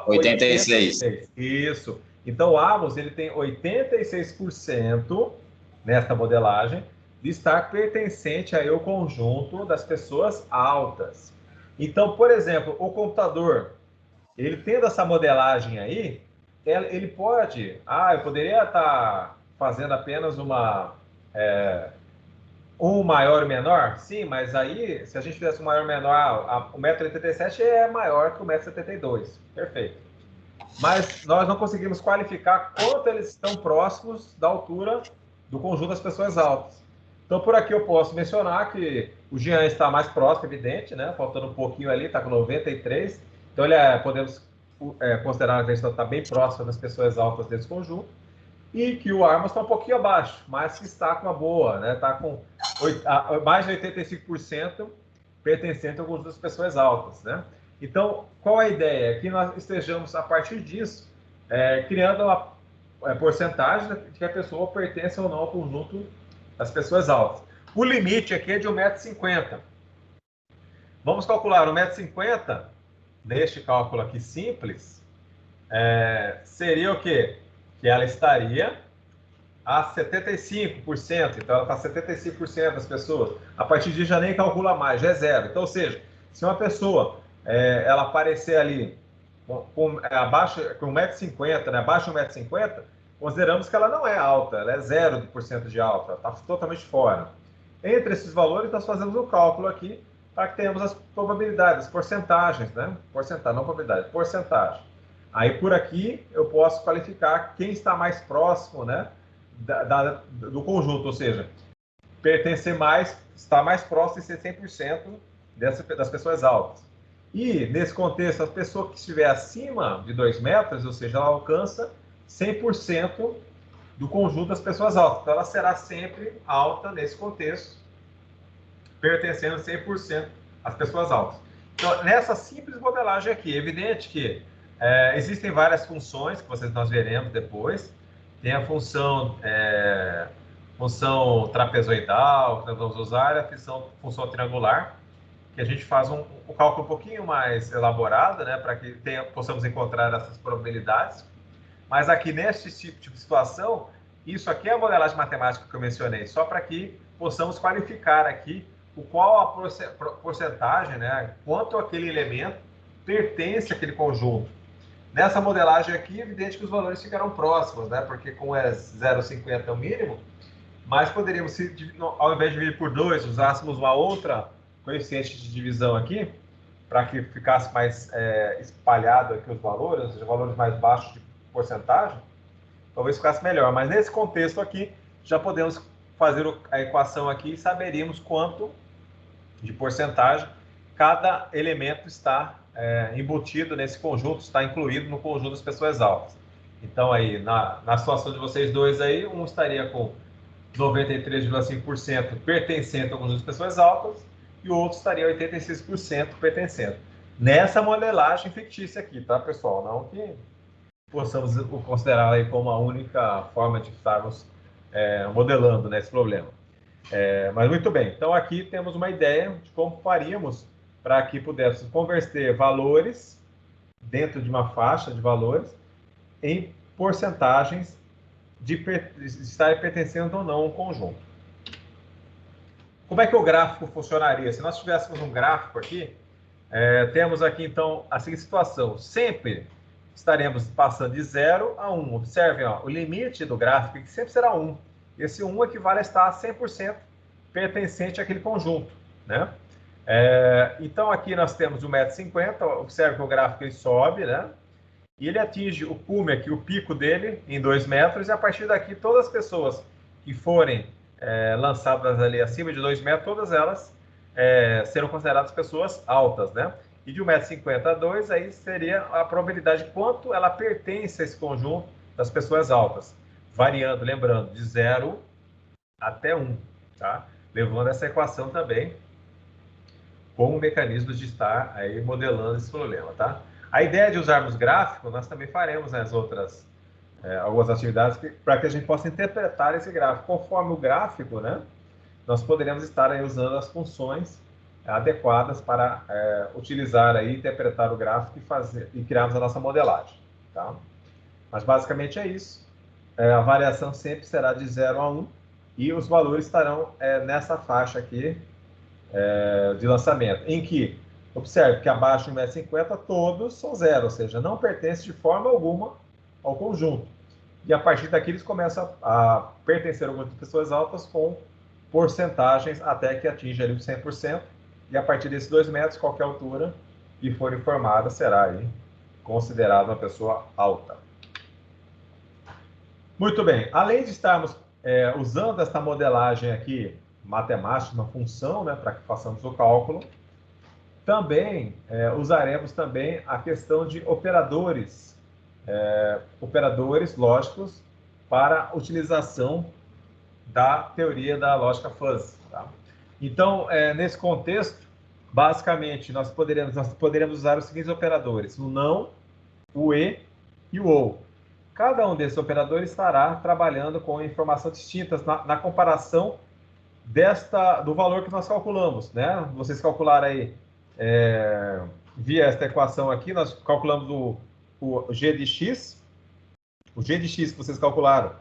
86. 0,86. Isso. Então o Amos ele tem 86% nesta modelagem de estar pertencente aí ao conjunto das pessoas altas. Então, por exemplo, o computador, ele tendo essa modelagem aí, ele pode... eu poderia estar fazendo apenas um maior e menor? Sim, mas aí, se a gente fizesse um maior e menor, o 1,87 m é maior que o 1,72 m. Perfeito. Mas nós não conseguimos qualificar quanto eles estão próximos da altura do conjunto das pessoas altas. Então, por aqui eu posso mencionar que o Jean está mais próximo, evidente, né? Faltando um pouquinho ali, está com 93. Então, podemos considerar que ele está bem próximo das pessoas altas desse conjunto. E que o Amos está um pouquinho abaixo, mas que está com uma boa, né? Está com mais de 85% pertencente ao conjunto das pessoas altas, né? Então, qual a ideia? Que nós estejamos, a partir disso, criando uma porcentagem de que a pessoa pertence ou não ao conjunto das pessoas altas. O limite aqui é de 1,50 m. Vamos calcular 1,50 m, neste cálculo aqui simples, seria o quê? Que ela estaria a 75%, então ela está a 75% das pessoas. A partir disso já nem calcula mais, já é zero. Então, ou seja, se uma pessoa ela aparecer ali abaixo, com 1,50 m, né, abaixo de 1,50 m, consideramos que ela não é alta, ela é 0% de alta, está totalmente fora. Entre esses valores, nós fazemos um cálculo aqui para que tenhamos as probabilidades, porcentagens, né? Porcentagem, não probabilidade, porcentagem. Aí, por aqui, eu posso qualificar quem está mais próximo, né, do conjunto, ou seja, pertencer mais, está mais próximo de ser 100% das pessoas altas. E, nesse contexto, a pessoa que estiver acima de 2 metros, ou seja, ela alcança 100% do conjunto das pessoas altas. Então, ela será sempre alta nesse contexto, pertencendo 100% às pessoas altas. Então, nessa simples modelagem aqui, é evidente que existem várias funções que nós veremos depois. Tem a função trapezoidal, que nós vamos usar, a função triangular, que a gente faz um cálculo um pouquinho mais elaborado, né, para que possamos encontrar essas probabilidades. Mas aqui, neste tipo de situação, isso aqui é a modelagem matemática que eu mencionei, só para que possamos qualificar aqui qual a porcentagem, né, quanto aquele elemento pertence àquele conjunto. Nessa modelagem aqui, é evidente que os valores ficarão próximos, né, porque como é 0,50 é o mínimo, mas poderíamos, ao invés de dividir por 2, usássemos uma outra coeficiente de divisão aqui, para que ficasse mais espalhado aqui os valores, ou seja, valores mais baixos de porcentagem, talvez ficasse melhor. Mas nesse contexto aqui, já podemos fazer a equação aqui e saberíamos quanto de porcentagem cada elemento está embutido nesse conjunto, está incluído no conjunto das pessoas altas. Então, aí, na situação de vocês dois aí, um estaria com 93,5% pertencente ao conjunto das pessoas altas e o outro estaria 86% pertencente. Nessa modelagem fictícia aqui, tá, pessoal? Não que possamos considerar aí como a única forma de estarmos modelando, né, esse problema. Mas muito bem, então aqui temos uma ideia de como faríamos para que pudéssemos converter valores dentro de uma faixa de valores em porcentagens de estar pertencendo ou não a um conjunto. Como é que o gráfico funcionaria? Se nós tivéssemos um gráfico aqui, temos aqui então a seguinte situação: sempre estaremos passando de 0 a 1. Observem, ó, o limite do gráfico que sempre será 1. Esse 1 equivale a estar a 100% pertencente àquele conjunto, né? Então, aqui nós temos 1,50 m. Observe que o gráfico ele sobe, né? E ele atinge o cume aqui, o pico dele, em 2 metros. E a partir daqui, todas as pessoas que forem lançadas ali acima de 2 metros, todas elas serão consideradas pessoas altas, né? E de 1,50 m a 2, aí seria a probabilidade de quanto ela pertence a esse conjunto das pessoas altas, variando, lembrando, de 0 até 1, tá? Levando essa equação também como mecanismo de estar aí modelando esse problema, tá? A ideia de usarmos gráfico, nós também faremos nas outras algumas atividades para que a gente possa interpretar esse gráfico. Conforme o gráfico, né, nós poderemos estar aí usando as funções adequadas para utilizar aí, interpretar o gráfico e criarmos a nossa modelagem, tá? Mas basicamente é isso. A variação sempre será de 0 a 1 e os valores estarão nessa faixa aqui de lançamento, em que, observe que abaixo de 1,50 m todos são zero, ou seja, não pertence de forma alguma ao conjunto. E a partir daqui eles começam a pertencer ao grupo de pessoas altas com porcentagens até que atinja ali o 100%. E a partir desses 2 metros, qualquer altura que for informada será aí considerada uma pessoa alta. Muito bem. Além de estarmos usando esta modelagem aqui, matemática, uma função, né, para que façamos o cálculo, também usaremos também a questão de operadores lógicos para utilização da teoria da lógica fuzzy. Tá? Então, nesse contexto, basicamente, nós poderemos usar os seguintes operadores: o não, o e e o ou. Cada um desses operadores estará trabalhando com informações distintas na comparação do valor que nós calculamos, né? Vocês calcularam aí, via esta equação aqui, nós calculamos o g de x. O g de x que vocês calcularam,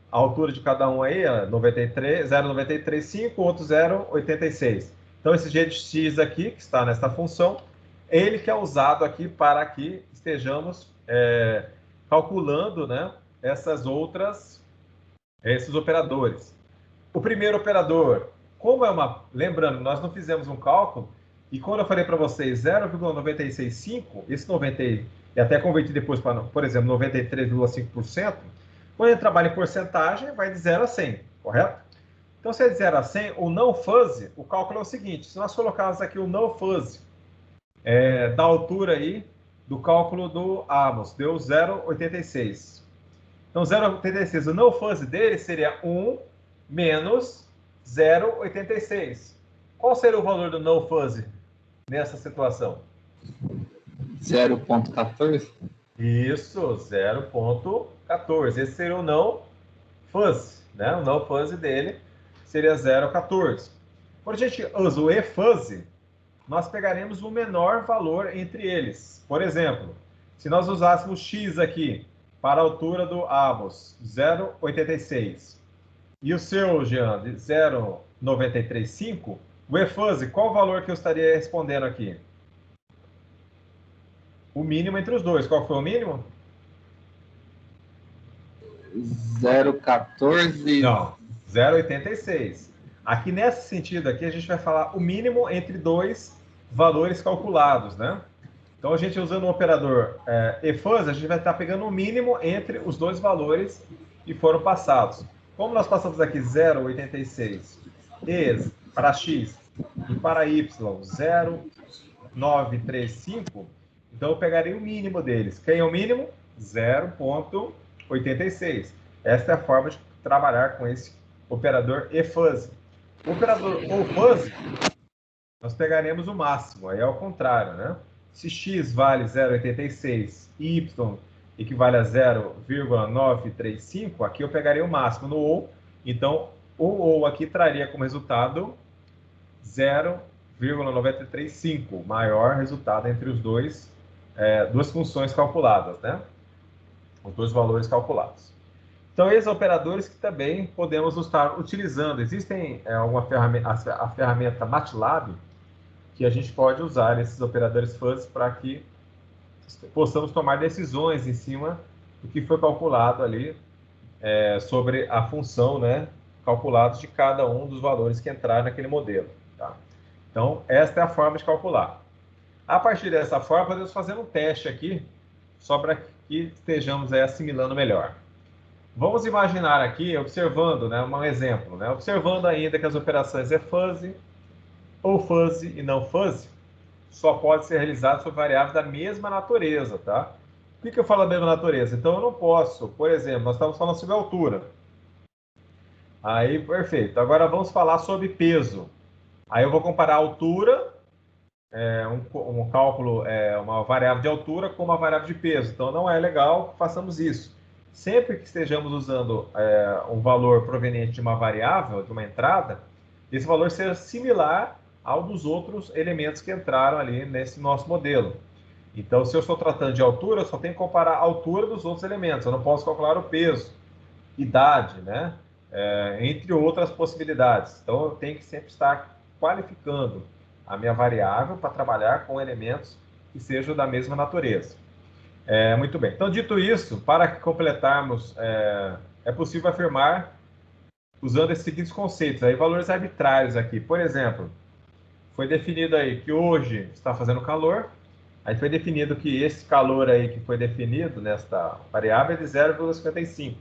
a altura de cada um aí é 0,935, o outro 0,86. Então, esse g de x aqui, que está nesta função, ele que é usado aqui para que estejamos calculando, né, esses operadores. O primeiro operador, lembrando, nós não fizemos um cálculo, e quando eu falei para vocês 0,965, esse 90, e até converti depois para, por exemplo, 93,5%, quando ele trabalha em porcentagem, vai de 0 a 100, correto? Então, se é de 0 a 100, o não fuzzy, o cálculo é o seguinte: se nós colocarmos aqui o não fuzzy da altura aí do cálculo do Amos, deu 0,86. Então, 0,86, o não fuzzy dele seria 1 menos 0,86. Qual seria o valor do no fuzzy nessa situação? 0,14? Isso, 0,14. Esse seria o no fuzzy, né? O no fuzzy dele seria 0,14. Quando a gente usa o e-fuzzy, nós pegaremos o menor valor entre eles. Por exemplo, se nós usássemos x aqui para a altura do Amos, 0,86, e o seu, Jean, de 0,935, o e-fuzzy, qual o valor que eu estaria respondendo aqui? O mínimo entre os dois. Qual foi o mínimo? 0,14? Não, 0,86. Aqui, nesse sentido aqui, a gente vai falar o mínimo entre dois valores calculados, né? Então, a gente usando o operador e-fuzzy, a gente vai estar pegando o mínimo entre os dois valores que foram passados. Como nós passamos aqui 0,86 e para x e para y 0,935, então eu pegaria o mínimo deles. Quem é o mínimo? 0,86. Esta é a forma de trabalhar com esse operador e-fuzzy. O operador o-fuzzy, nós pegaremos o máximo, aí é ao contrário, né? Se x vale 0,86 e y equivale a 0,935, aqui eu pegaria o máximo no ou, então o ou aqui traria como resultado 0,935, o maior resultado entre os duas funções calculadas, né? Os dois valores calculados. Então, esses operadores que também podemos estar utilizando. Existem a ferramenta MATLAB, que a gente pode usar esses operadores fuzzy para que possamos tomar decisões em cima do que foi calculado ali sobre a função, né, calculados de cada um dos valores que entraram naquele modelo. Tá? Então, esta é a forma de calcular. A partir dessa forma, podemos fazer um teste aqui, só para que estejamos assimilando melhor. Vamos imaginar aqui, observando, né, um exemplo, né, observando ainda que as operações e-fuzzy, ou fuzzy e não fuzzy, só pode ser realizado sobre variáveis da mesma natureza, tá? Por que eu falo da mesma natureza? Então, eu não posso, por exemplo, nós estamos falando sobre altura. Aí, perfeito. Agora, vamos falar sobre peso. Aí, eu vou comparar a altura, um cálculo, uma variável de altura com uma variável de peso. Então, não é legal que façamos isso. Sempre que estejamos usando um valor proveniente de uma variável, de uma entrada, esse valor seja similar ao dos outros elementos que entraram ali nesse nosso modelo. Então, se eu estou tratando de altura, eu só tenho que comparar a altura dos outros elementos. Eu não posso calcular o peso, idade, né? Entre outras possibilidades. Então, eu tenho que sempre estar qualificando a minha variável para trabalhar com elementos que sejam da mesma natureza. Muito bem. Então, dito isso, para completarmos, é possível afirmar usando esses seguintes conceitos, aí, valores arbitrários aqui. Por exemplo, foi definido aí que hoje está fazendo calor, aí foi definido que esse calor aí que foi definido nesta variável é de 0,55.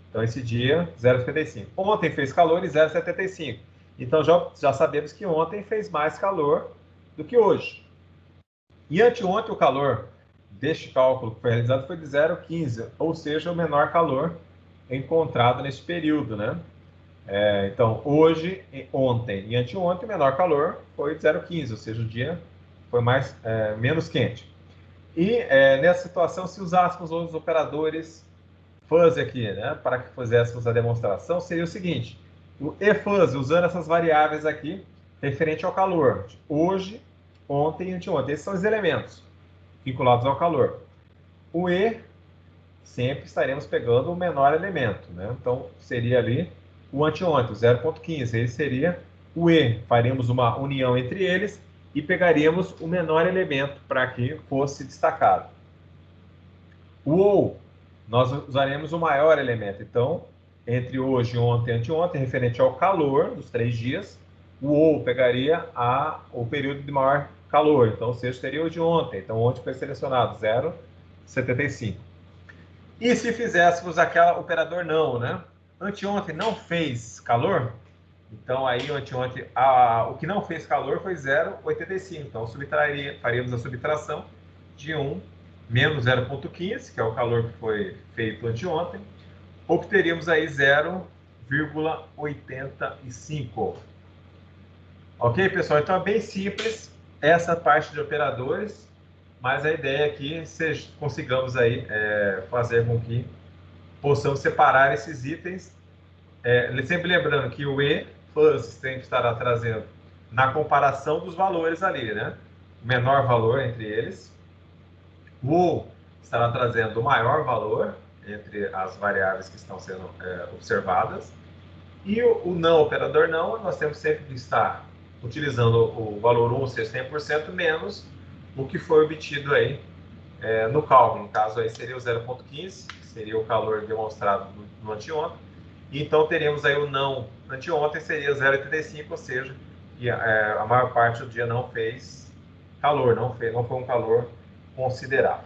Então, esse dia, 0,55. Ontem fez calor e 0,75. Então, já sabemos que ontem fez mais calor do que hoje. E anteontem o calor deste cálculo que foi realizado foi de 0,15, ou seja, o menor calor encontrado nesse período, né? Então, hoje, ontem e anteontem, o menor calor foi de 0,15, ou seja, o dia foi menos quente. E nessa situação, se usássemos os operadores fuzzy aqui, né, para que fizéssemos a demonstração, seria o seguinte: o eFuzzy, usando essas variáveis aqui, referente ao calor, de hoje, ontem e anteontem. Esses são os elementos vinculados ao calor. O E, sempre estaremos pegando o menor elemento, né? Então, seria ali o anteontem, o 0,15. Ele seria o E. Faríamos uma união entre eles e pegaríamos o menor elemento para que fosse destacado. O OU, nós usaremos o maior elemento. Então, entre hoje, ontem e anteontem, referente ao calor dos 3 dias, o OU pegaria o período de maior calor. Então, ou seja, seria o de ontem. Então, ontem foi selecionado 0,75. E se fizéssemos aquela operador não, né? Anteontem não fez calor, então aí anteontem o que não fez calor foi 0,85. Então faríamos a subtração de 1 menos 0,15, que é o calor que foi feito anteontem, obteríamos aí 0,85. Ok, pessoal? Então é bem simples essa parte de operadores, mas a ideia aqui é que consigamos aí fazer com que possamos separar esses itens, sempre lembrando que o eFuzzy sempre estará trazendo na comparação dos valores ali, né? O menor valor entre eles. O OU estará trazendo o maior valor entre as variáveis que estão sendo observadas. E o não operador não, nós temos sempre que estar utilizando o valor 1, ou seja, 100% menos o que foi obtido aí no cálculo. No caso aí seria o 0,15, que seria o calor demonstrado no anteontem. E então teríamos aí o não anteontem, seria 0,85, ou seja, a maior parte do dia não fez calor, não foi um calor considerável.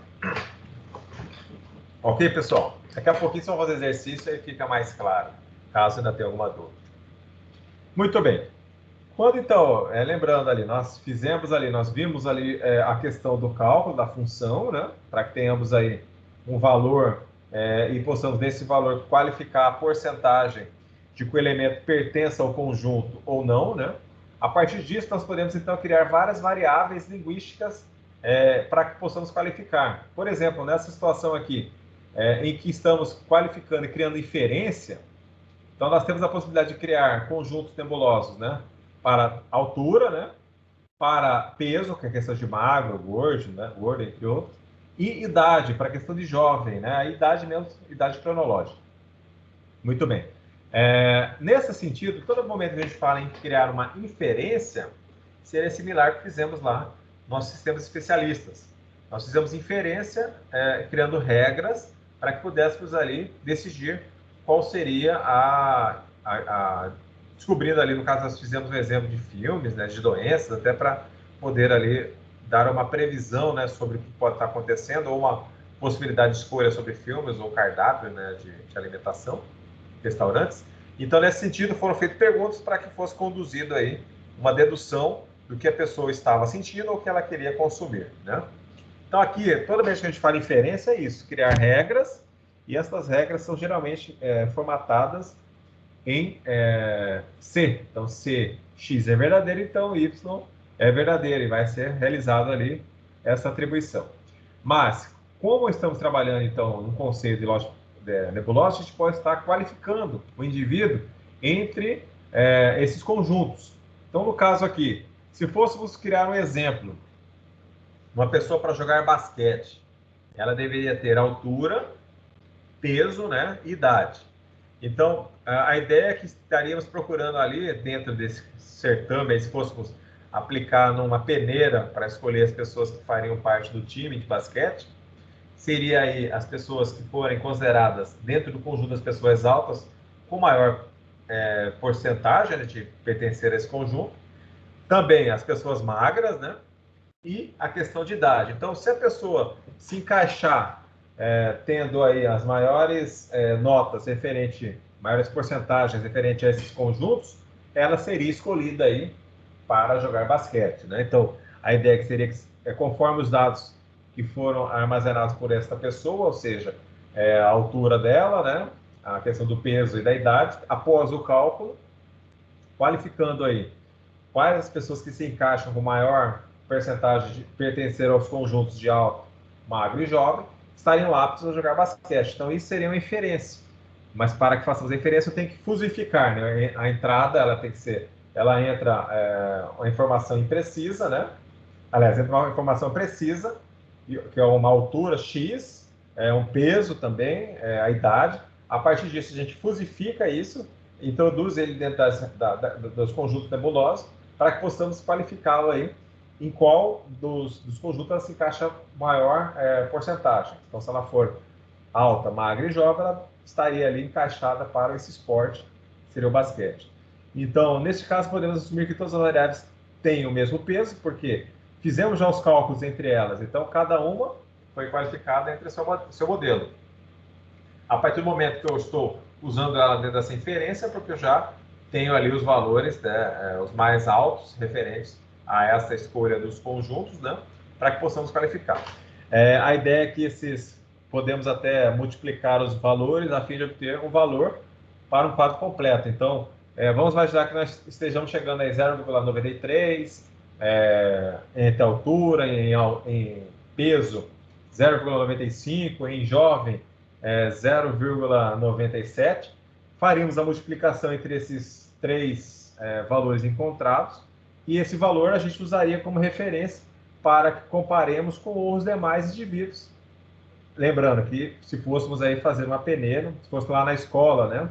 Ok, pessoal? Daqui a pouquinho só fazer exercício e fica mais claro, caso ainda tenha alguma dúvida. Muito bem. Quando, então, lembrando ali, nós vimos ali a questão do cálculo da função, né? Para que tenhamos aí um valor e possamos, nesse valor, qualificar a porcentagem de que o elemento pertence ao conjunto ou não, né? A partir disso, nós podemos, então, criar várias variáveis linguísticas para que possamos qualificar. Por exemplo, nessa situação aqui, em que estamos qualificando e criando inferência, então nós temos a possibilidade de criar conjuntos nebulosos, né? Para altura, né? Para peso, que é questão de magro, gordo, né? Gordo, entre outros, e idade, para a questão de jovem, né? A idade mesmo, idade cronológica. Muito bem. Nesse sentido, todo momento que a gente fala em criar uma inferência, seria similar ao que fizemos lá nos nossos sistemas especialistas. Nós fizemos inferência, criando regras para que pudéssemos ali decidir qual seria descobrindo ali, no caso, nós fizemos um exemplo de filmes, né, de doenças, até para poder ali dar uma previsão, né, sobre o que pode estar acontecendo, ou uma possibilidade de escolha sobre filmes ou cardápio, né, de alimentação, restaurantes. Então, nesse sentido, foram feitas perguntas para que fosse conduzido aí uma dedução do que a pessoa estava sentindo ou que ela queria consumir, né? Então, aqui, toda vez que a gente fala inferência, é isso, criar regras, e essas regras são geralmente formatadas em C. Então, se X é verdadeiro, então Y é verdadeiro, e vai ser realizado ali essa atribuição. Mas, como estamos trabalhando, então, no conceito de lógica nebulosa, a gente pode estar qualificando o indivíduo entre esses conjuntos. Então, no caso aqui, se fôssemos criar um exemplo, uma pessoa para jogar basquete, ela deveria ter altura, peso, né, e idade. Então, a ideia é que estaríamos procurando ali, dentro desse certame, se fôssemos aplicar numa peneira para escolher as pessoas que fariam parte do time de basquete, seria aí as pessoas que forem consideradas dentro do conjunto das pessoas altas com maior porcentagem de pertencer a esse conjunto, também as pessoas magras, né? E a questão de idade. Então, se a pessoa se encaixar tendo aí as maiores notas maiores porcentagens referente a esses conjuntos, ela seria escolhida aí para jogar basquete, né? Então, a ideia que seria que, conforme os dados que foram armazenados por esta pessoa, ou seja, a altura dela, né? A questão do peso e da idade, após o cálculo, qualificando aí quais as pessoas que se encaixam com maior percentagem de pertencer aos conjuntos de alto, magro e jovem, estariam aptos a jogar basquete. Então, isso seria uma inferência. Mas para que façamos a inferência, eu tenho que fusificar, né? A entrada, ela entra uma informação imprecisa, né? Aliás, entra uma informação precisa, que é uma altura X, um peso também, a idade. A partir disso, a gente fusifica isso, introduz ele dentro dos conjuntos nebulosos, para que possamos qualificá-lo aí em qual dos conjuntos ela se encaixa maior porcentagem. Então, se ela for alta, magra e jovem, ela estaria ali encaixada para esse esporte, que seria o basquete. Então, nesse caso, podemos assumir que todas as variáveis têm o mesmo peso, porque fizemos já os cálculos entre elas, então cada uma foi qualificada entre o seu modelo. A partir do momento que eu estou usando ela dentro dessa inferência, porque eu já tenho ali os valores, né, os mais altos referentes a essa escolha dos conjuntos, né, para que possamos qualificar. A ideia é que podemos até multiplicar os valores a fim de obter um valor para um quadro completo. Então, vamos imaginar que nós estejamos chegando a 0,93, entre altura, em peso 0,95, em jovem 0,97. Faríamos a multiplicação entre esses três valores encontrados, e esse valor a gente usaria como referência para que comparemos com os demais indivíduos. Lembrando que se fôssemos aí fazer uma peneira, se fosse lá na escola, né,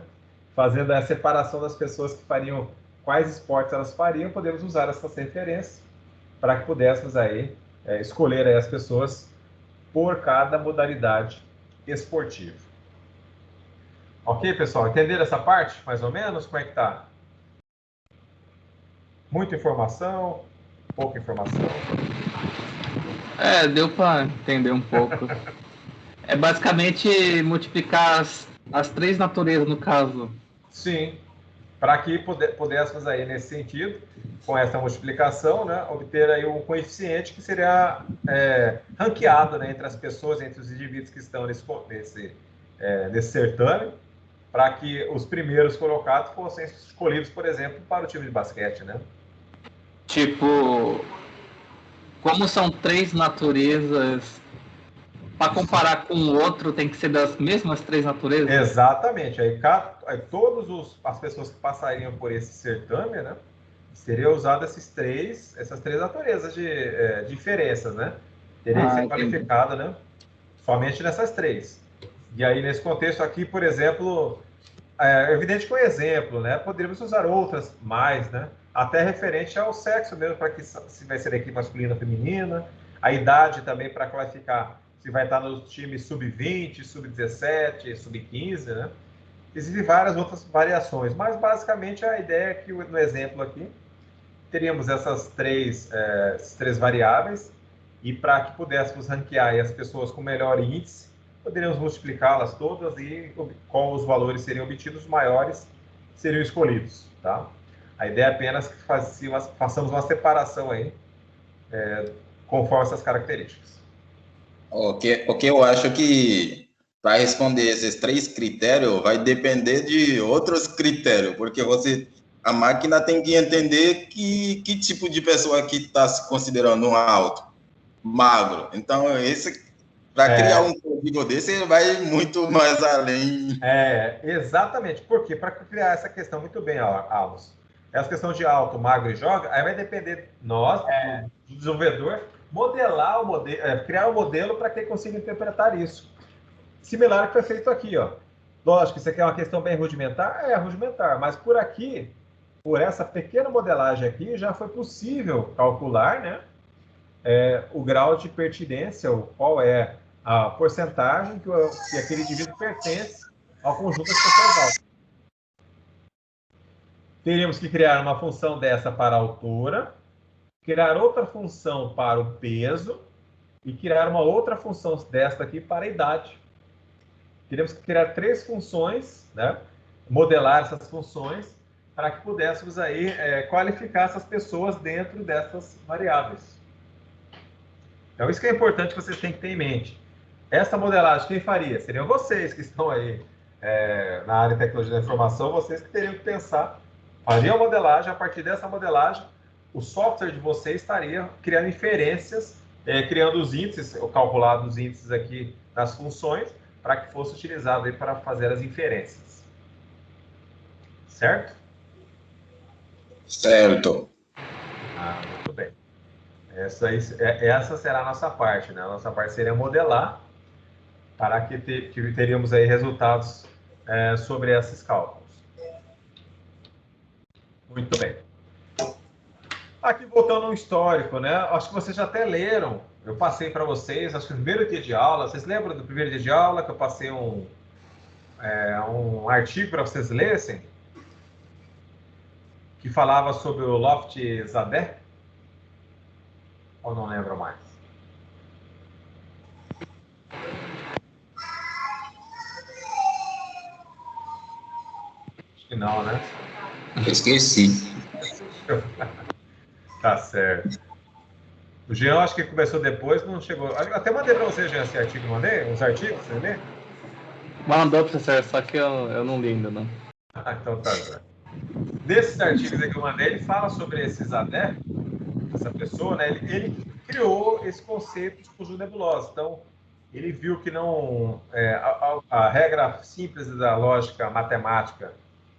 fazendo a separação das pessoas que fariam, quais esportes elas fariam, podemos usar essas referências para que pudéssemos aí escolher aí as pessoas por cada modalidade esportiva. Ok, pessoal? Entenderam essa parte, mais ou menos? Como é que tá? Muita informação? Pouca informação? Deu para entender um pouco. É basicamente multiplicar as três naturezas, no caso. Sim, para que pudéssemos aí, nesse sentido, com essa multiplicação, né, obter aí um coeficiente que seria ranqueado, né, entre as pessoas, entre os indivíduos que estão nesse certame, para que os primeiros colocados fossem escolhidos, por exemplo, para o time de basquete, né? Tipo, como são três naturezas, para comparar com o outro, tem que ser das mesmas três naturezas? Exatamente. Aí todas as pessoas que passariam por esse certame, né, seriam usadas essas três naturezas de diferenças, né? Teria que ser qualificada, né? Somente nessas três. E aí, nesse contexto aqui, por exemplo, é evidente que é um exemplo, né? Poderíamos usar outras mais, né? Até referente ao sexo mesmo, para que se vai ser equipe masculina ou feminina, a idade também para classificar se vai estar nos times sub-20, sub-17, sub-15, né? Existem várias outras variações, mas basicamente a ideia é que no exemplo aqui teríamos essas três variáveis, e para que pudéssemos ranquear as pessoas com melhor índice, poderíamos multiplicá-las todas e com os valores seriam obtidos, maiores seriam escolhidos, tá? A ideia é apenas que façamos uma separação aí, conforme essas características. Porque eu acho que para responder esses 3 critérios vai depender de outros critérios, porque a máquina tem que entender que tipo de pessoa que está se considerando um alto, magro. Então, para criar um código desse, ele vai muito mais além. Exatamente. Por quê? Para criar essa questão muito bem, Alves. Essa questão de alto, magro e joga, aí vai depender de nós, do desenvolvedor, modelar o modelo, criar um modelo para que ele consiga interpretar isso. Similar ao que foi feito aqui, ó. Lógico, isso aqui é uma questão bem rudimentar, rudimentar, mas por aqui, por essa pequena modelagem aqui, já foi possível calcular, né, o grau de pertinência, qual é a porcentagem que aquele indivíduo pertence ao conjunto das pessoas altas. Teríamos que criar uma função dessa para a altura, criar outra função para o peso e criar uma outra função desta aqui para a idade. Teríamos que criar 3 funções, né? Modelar essas funções para que pudéssemos aí qualificar essas pessoas dentro dessas variáveis. Então, isso que é importante que vocês têm que ter em mente. Essa modelagem, quem faria? Seriam vocês que estão aí na área de tecnologia da informação, vocês que teriam que pensar, fariam a modelagem, a partir dessa modelagem, o software de vocês estaria criando inferências, criando os índices, calculado os índices aqui das funções, para que fosse utilizado aí para fazer as inferências. Certo? Certo. Muito bem. Essa será a nossa parte, né? A nossa parte seria modelar para que teríamos aí resultados sobre esses cálculos. Muito bem. Aqui voltando ao histórico, né? Acho que vocês já até leram, eu passei para vocês, acho que no primeiro dia de aula, vocês lembram do primeiro dia de aula que eu passei um artigo para vocês lessem, que falava sobre o Loft-Zadeh? Ou não lembro mais? Acho que não, né? Esqueci. Tá certo. O Jean, acho que começou depois, não chegou. Até mandei para você, Jean, esse artigo, mandei? Uns artigos, você lê? Mandou, professor, só que eu não li ainda, não. Então tá. Desses artigos aí que eu mandei, ele fala sobre esse Zadeh, essa pessoa, né? Ele criou esse conceito de conjunto nebulosa. Então, ele viu que não a regra simples da lógica matemática,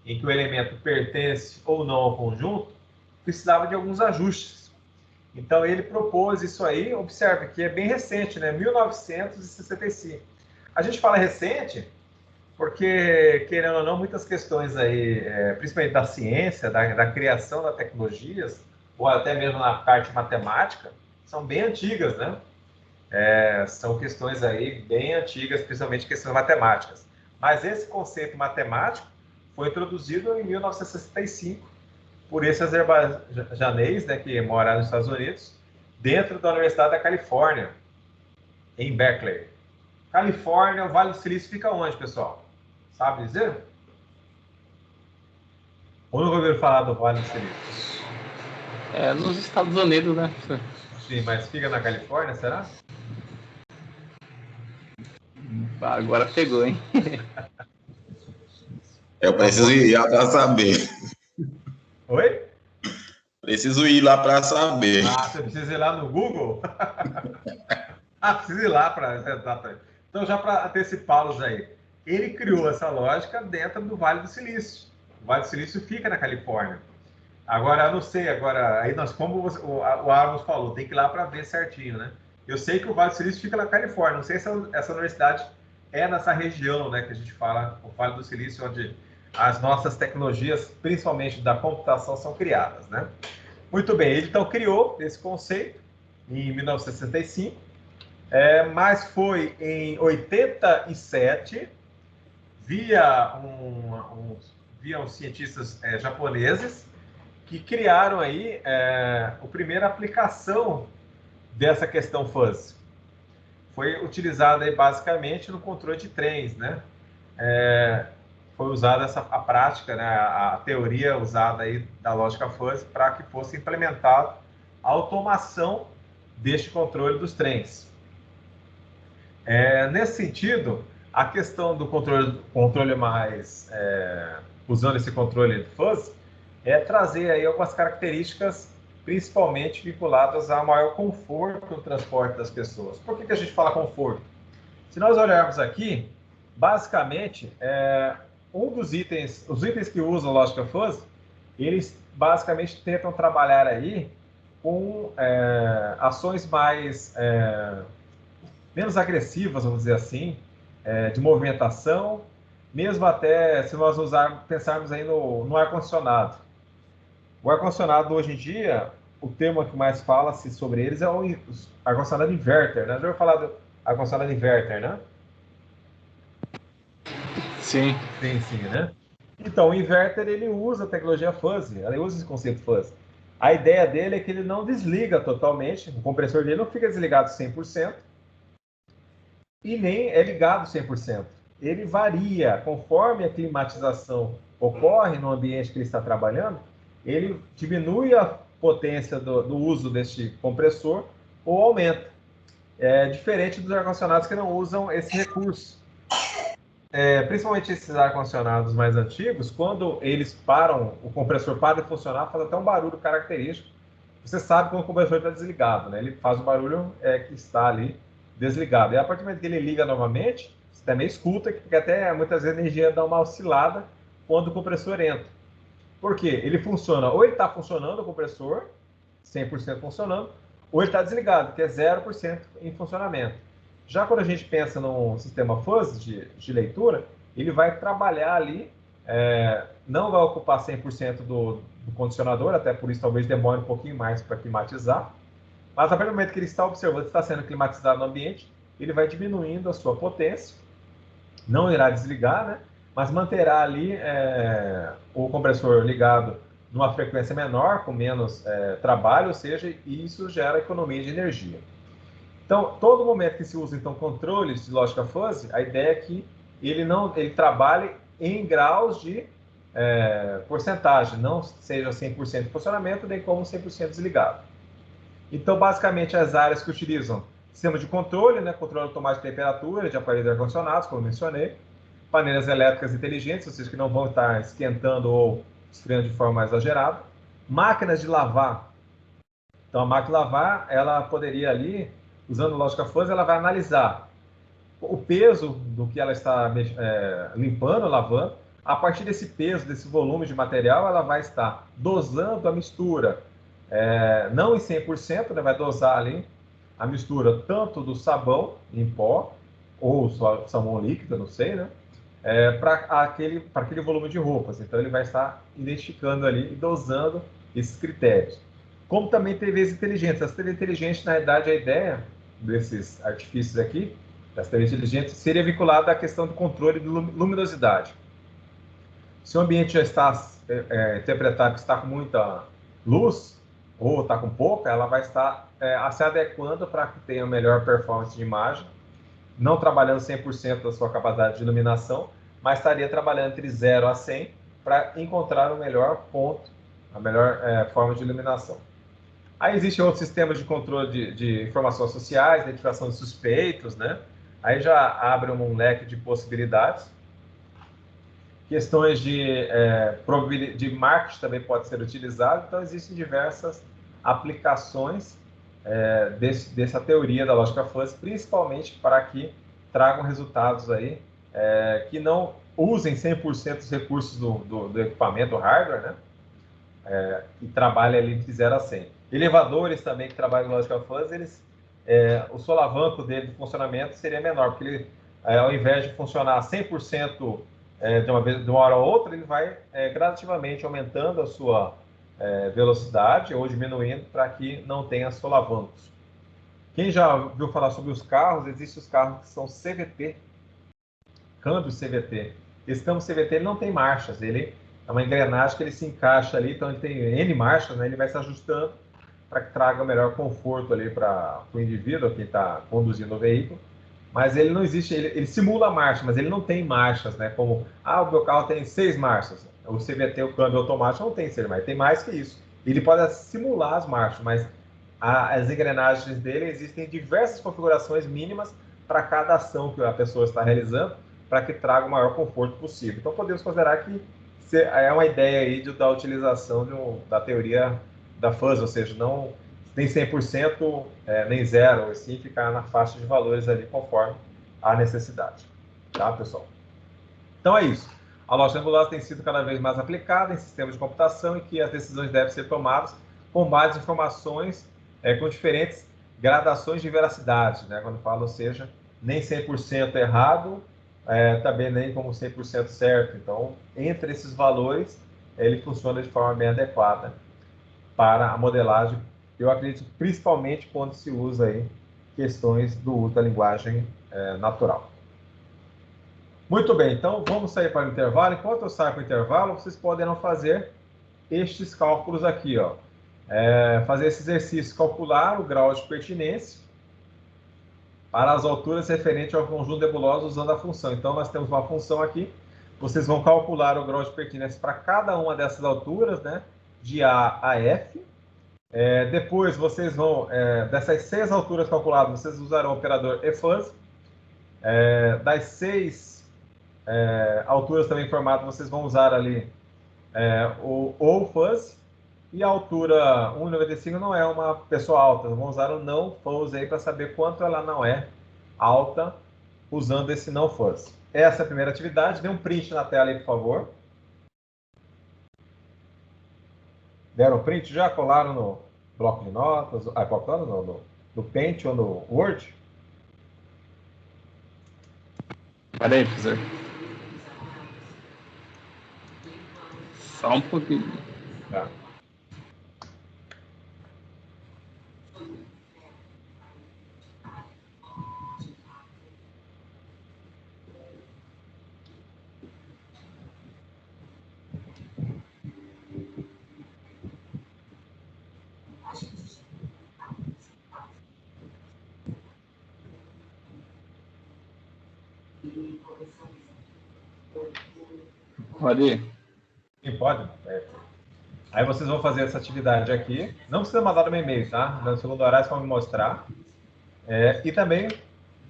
em que o elemento pertence ou não ao conjunto, precisava de alguns ajustes. Então, ele propôs isso aí, observe que é bem recente, né? 1965. A gente fala recente porque, querendo ou não, muitas questões aí, principalmente da ciência, da criação das tecnologias, ou até mesmo na parte matemática, são bem antigas, né? São questões aí bem antigas, principalmente questões matemáticas. Mas esse conceito matemático foi introduzido em 1965 por esse azerbaijanês, né, que mora nos Estados Unidos, dentro da Universidade da Califórnia, em Berkeley. Califórnia, o Vale do Silício fica onde, pessoal? Sabe dizer? Ou nunca ouviram falar do Vale do Silício? Nos Estados Unidos, né? Sim, mas fica na Califórnia, será? Agora pegou, hein? Eu preciso ir lá para saber. Oi? Preciso ir lá para saber. Você precisa ir lá no Google? Precisa ir lá para... Exatamente. Então, já para antecipá-los aí, ele criou essa lógica dentro do Vale do Silício. O Vale do Silício fica na Califórnia. Agora, eu não sei, aí nós, como o Árvores falou, tem que ir lá para ver certinho, né? Eu sei que o Vale do Silício fica na Califórnia, não sei se essa universidade é nessa região, né, que a gente fala, o Vale do Silício, onde as nossas tecnologias, principalmente da computação, são criadas, né? Muito bem, ele então criou esse conceito em 1965, mas foi em 87, via uns cientistas japoneses, que criaram aí a primeira aplicação dessa questão fuzzy. Foi utilizada aí basicamente no controle de trens, né? Foi usada a prática, né? A teoria usada aí da lógica fuzzy para que fosse implementada a automação deste controle dos trens. Nesse sentido, a questão do controle mais, usando esse controle fuzzy, é trazer aí algumas características principalmente vinculadas a maior conforto no transporte das pessoas. Por que a gente fala conforto? Se nós olharmos aqui, basicamente, os itens que usam lógica fuzzy, eles basicamente tentam trabalhar aí com ações menos agressivas, vamos dizer assim, de movimentação, mesmo até se nós pensarmos aí no ar-condicionado. O ar-condicionado hoje em dia, o termo que mais fala-se sobre eles é o ar-condicionado inverter, né? Já ouviu falar do ar-condicionado inverter, né? Sim. Sim, né? Então, o inverter, ele usa a tecnologia fuzzy, ele usa esse conceito fuzzy. A ideia dele é que ele não desliga totalmente, o compressor dele não fica desligado 100%, e nem é ligado 100%. Ele varia, conforme a climatização ocorre no ambiente que ele está trabalhando, ele diminui a potência do uso deste compressor ou aumenta. É diferente dos ar-condicionados que não usam esse recurso. Principalmente esses ar-condicionados mais antigos, quando eles param, o compressor para de funcionar, faz até um barulho característico. Você sabe quando o compressor está desligado, né? Ele faz o barulho que está ali desligado. E a partir do momento que ele liga novamente, você também escuta que até muitas vezes a energia dá uma oscilada quando o compressor entra. Por quê? Ele funciona, ou ele está funcionando o compressor, 100% funcionando, ou ele está desligado, que é 0% em funcionamento. Já quando a gente pensa num sistema fuzzy de leitura, ele vai trabalhar ali, não vai ocupar 100% do condicionador, até por isso talvez demore um pouquinho mais para climatizar, mas a partir do momento que ele está observando se está sendo climatizado no ambiente, ele vai diminuindo a sua potência, não irá desligar, né? Mas manterá ali o compressor ligado numa frequência menor, com menos trabalho, ou seja, isso gera economia de energia. Então, todo momento que se usa então controles de lógica fuzzy, a ideia é que ele trabalhe em graus de porcentagem, não seja 100% de funcionamento, nem como 100% desligado. Então, basicamente, as áreas que utilizam sistema de controle, né, controle automático de temperatura, de aparelhos ar-condicionados, como eu mencionei, panelas elétricas inteligentes, ou seja, que não vão estar esquentando ou esfriando de forma mais exagerada, máquinas de lavar. Então, a máquina de lavar, ela poderia ali, usando lógica fuzzy, ela vai analisar o peso do que ela está limpando, lavando. A partir desse peso, desse volume de material, ela vai estar dosando a mistura, não em 100%, né, vai dosar ali a mistura tanto do sabão em pó, ou sabão líquido, não sei, né? Para aquele volume de roupas. Então, ele vai estar identificando ali e dosando esses critérios. Como também TVs inteligentes. As TVs inteligentes, na verdade, a ideia desses artifícios aqui, das TVs inteligentes, seria vinculada à questão do controle de luminosidade. Se o ambiente já está interpretado que está com muita luz, ou está com pouca, ela vai estar se adequando para que tenha melhor performance de imagem, não trabalhando 100% da sua capacidade de iluminação, mas estaria trabalhando entre 0 a 100 para encontrar o melhor ponto, a melhor forma de iluminação. Aí existem outros sistemas de controle de informações sociais, identificação de suspeitos, né? Aí já abre um leque de possibilidades. Questões de marketing também pode ser utilizado. Então, existem diversas aplicações dessa teoria da lógica fuzzy, principalmente para que tragam resultados aí que não usem 100% dos recursos do equipamento, do hardware, né? E trabalhem ali de 0 a 100. Elevadores também que trabalham com lógica fuzzy, o solavanco dele de funcionamento seria menor, porque ele, ao invés de funcionar 100% de uma hora a outra, ele vai gradativamente aumentando a sua velocidade ou diminuindo para que não tenha solavancos. Quem já ouviu falar sobre os carros, existem os carros que são CVT, câmbio CVT. Esse câmbio CVT ele não tem marchas, ele é uma engrenagem que ele se encaixa ali, então ele tem N marchas, né? Ele vai se ajustando para que traga melhor conforto ali para o indivíduo que está conduzindo o veículo. Mas ele não existe, ele simula a marcha, mas ele não tem marchas, né? Como, o meu carro tem 6 marchas. O CVT, o câmbio automático, não tem 6 marchas, tem mais que isso. Ele pode simular as marchas, mas as engrenagens dele existem diversas configurações mínimas para cada ação que a pessoa está realizando, para que traga o maior conforto possível. Então, podemos considerar que é uma ideia aí da utilização da teoria da fuzz, ou seja, não nem 100%, nem zero, e sim ficar na faixa de valores ali conforme a necessidade. Tá, pessoal? Então, é isso. A lógica nebulosa tem sido cada vez mais aplicada em sistemas de computação e que as decisões devem ser tomadas com base em informações com diferentes gradações de veracidade, né? Quando falo, ou seja, nem 100% errado, também nem como 100% certo. Então, entre esses valores, ele funciona de forma bem adequada para a modelagem. Eu acredito principalmente quando se usa aí questões do uso da linguagem natural. Muito bem, então vamos sair para o intervalo. Enquanto eu saio para o intervalo, vocês poderão fazer estes cálculos aqui, ó. Fazer esse exercício, calcular o grau de pertinência para as alturas referentes ao conjunto nebuloso usando a função. Então, nós temos uma função aqui, vocês vão calcular o grau de pertinência para cada uma dessas alturas, né, de A a F. Depois, vocês vão, dessas 6 alturas calculadas, vocês usarão o operador efuzz. Das 6 alturas também informadas, vocês vão usar ali o OFuzz. E a altura 1,95 não é uma pessoa alta. Vamos usar o não fuzz aí para saber quanto ela não é alta usando esse não fuzz. Essa é a primeira atividade. Dê um print na tela aí, por favor. Deram print? Já colaram no bloco de notas? Colaram no Paint ou no Word? Peraí, professor. Só um pouquinho. Tá. Pode ir. Sim, pode. Aí vocês vão fazer essa atividade aqui. Não precisa mandar no meu e-mail, tá? No segundo horário vocês vão me mostrar. E também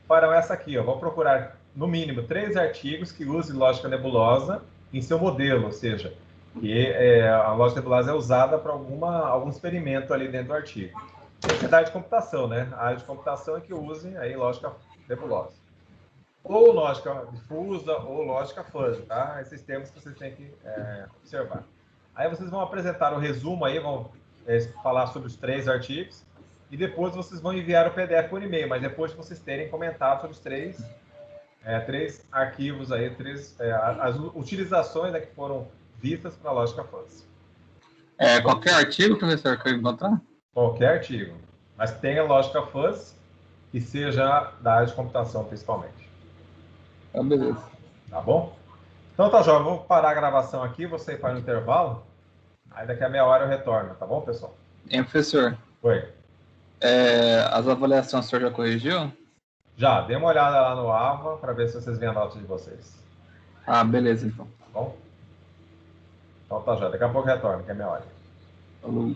farão essa aqui, ó. Vou procurar, no mínimo, 3 artigos que usem lógica nebulosa em seu modelo, ou seja, que a lógica nebulosa é usada para algum experimento ali dentro do artigo. Essa é a área de computação, né? A área de computação é que use aí lógica nebulosa. Ou lógica difusa, ou lógica fuzz, tá? Esses termos que vocês têm que observar. Aí vocês vão apresentar o resumo aí, vão falar sobre os 3 artigos, e depois vocês vão enviar o PDF por e-mail, mas depois de vocês terem comentado sobre os 3 arquivos aí, as utilizações que foram vistas para a lógica fuzz. Qualquer artigo, professor, que eu encontrar? Qualquer artigo, mas tenha lógica fuzz que seja da área de computação, principalmente. Então, beleza. Tá bom? Então tá, João, vou parar a gravação aqui, você faz no intervalo, aí daqui a meia hora eu retorno, tá bom, pessoal? Professor? Oi. As avaliações o senhor já corrigiu? Já, dê uma olhada lá no AVA para ver se vocês veem a nota de vocês. Ah, beleza, então. Tá bom? Então tá, já, daqui a pouco eu retorno, que é meia hora. Falou.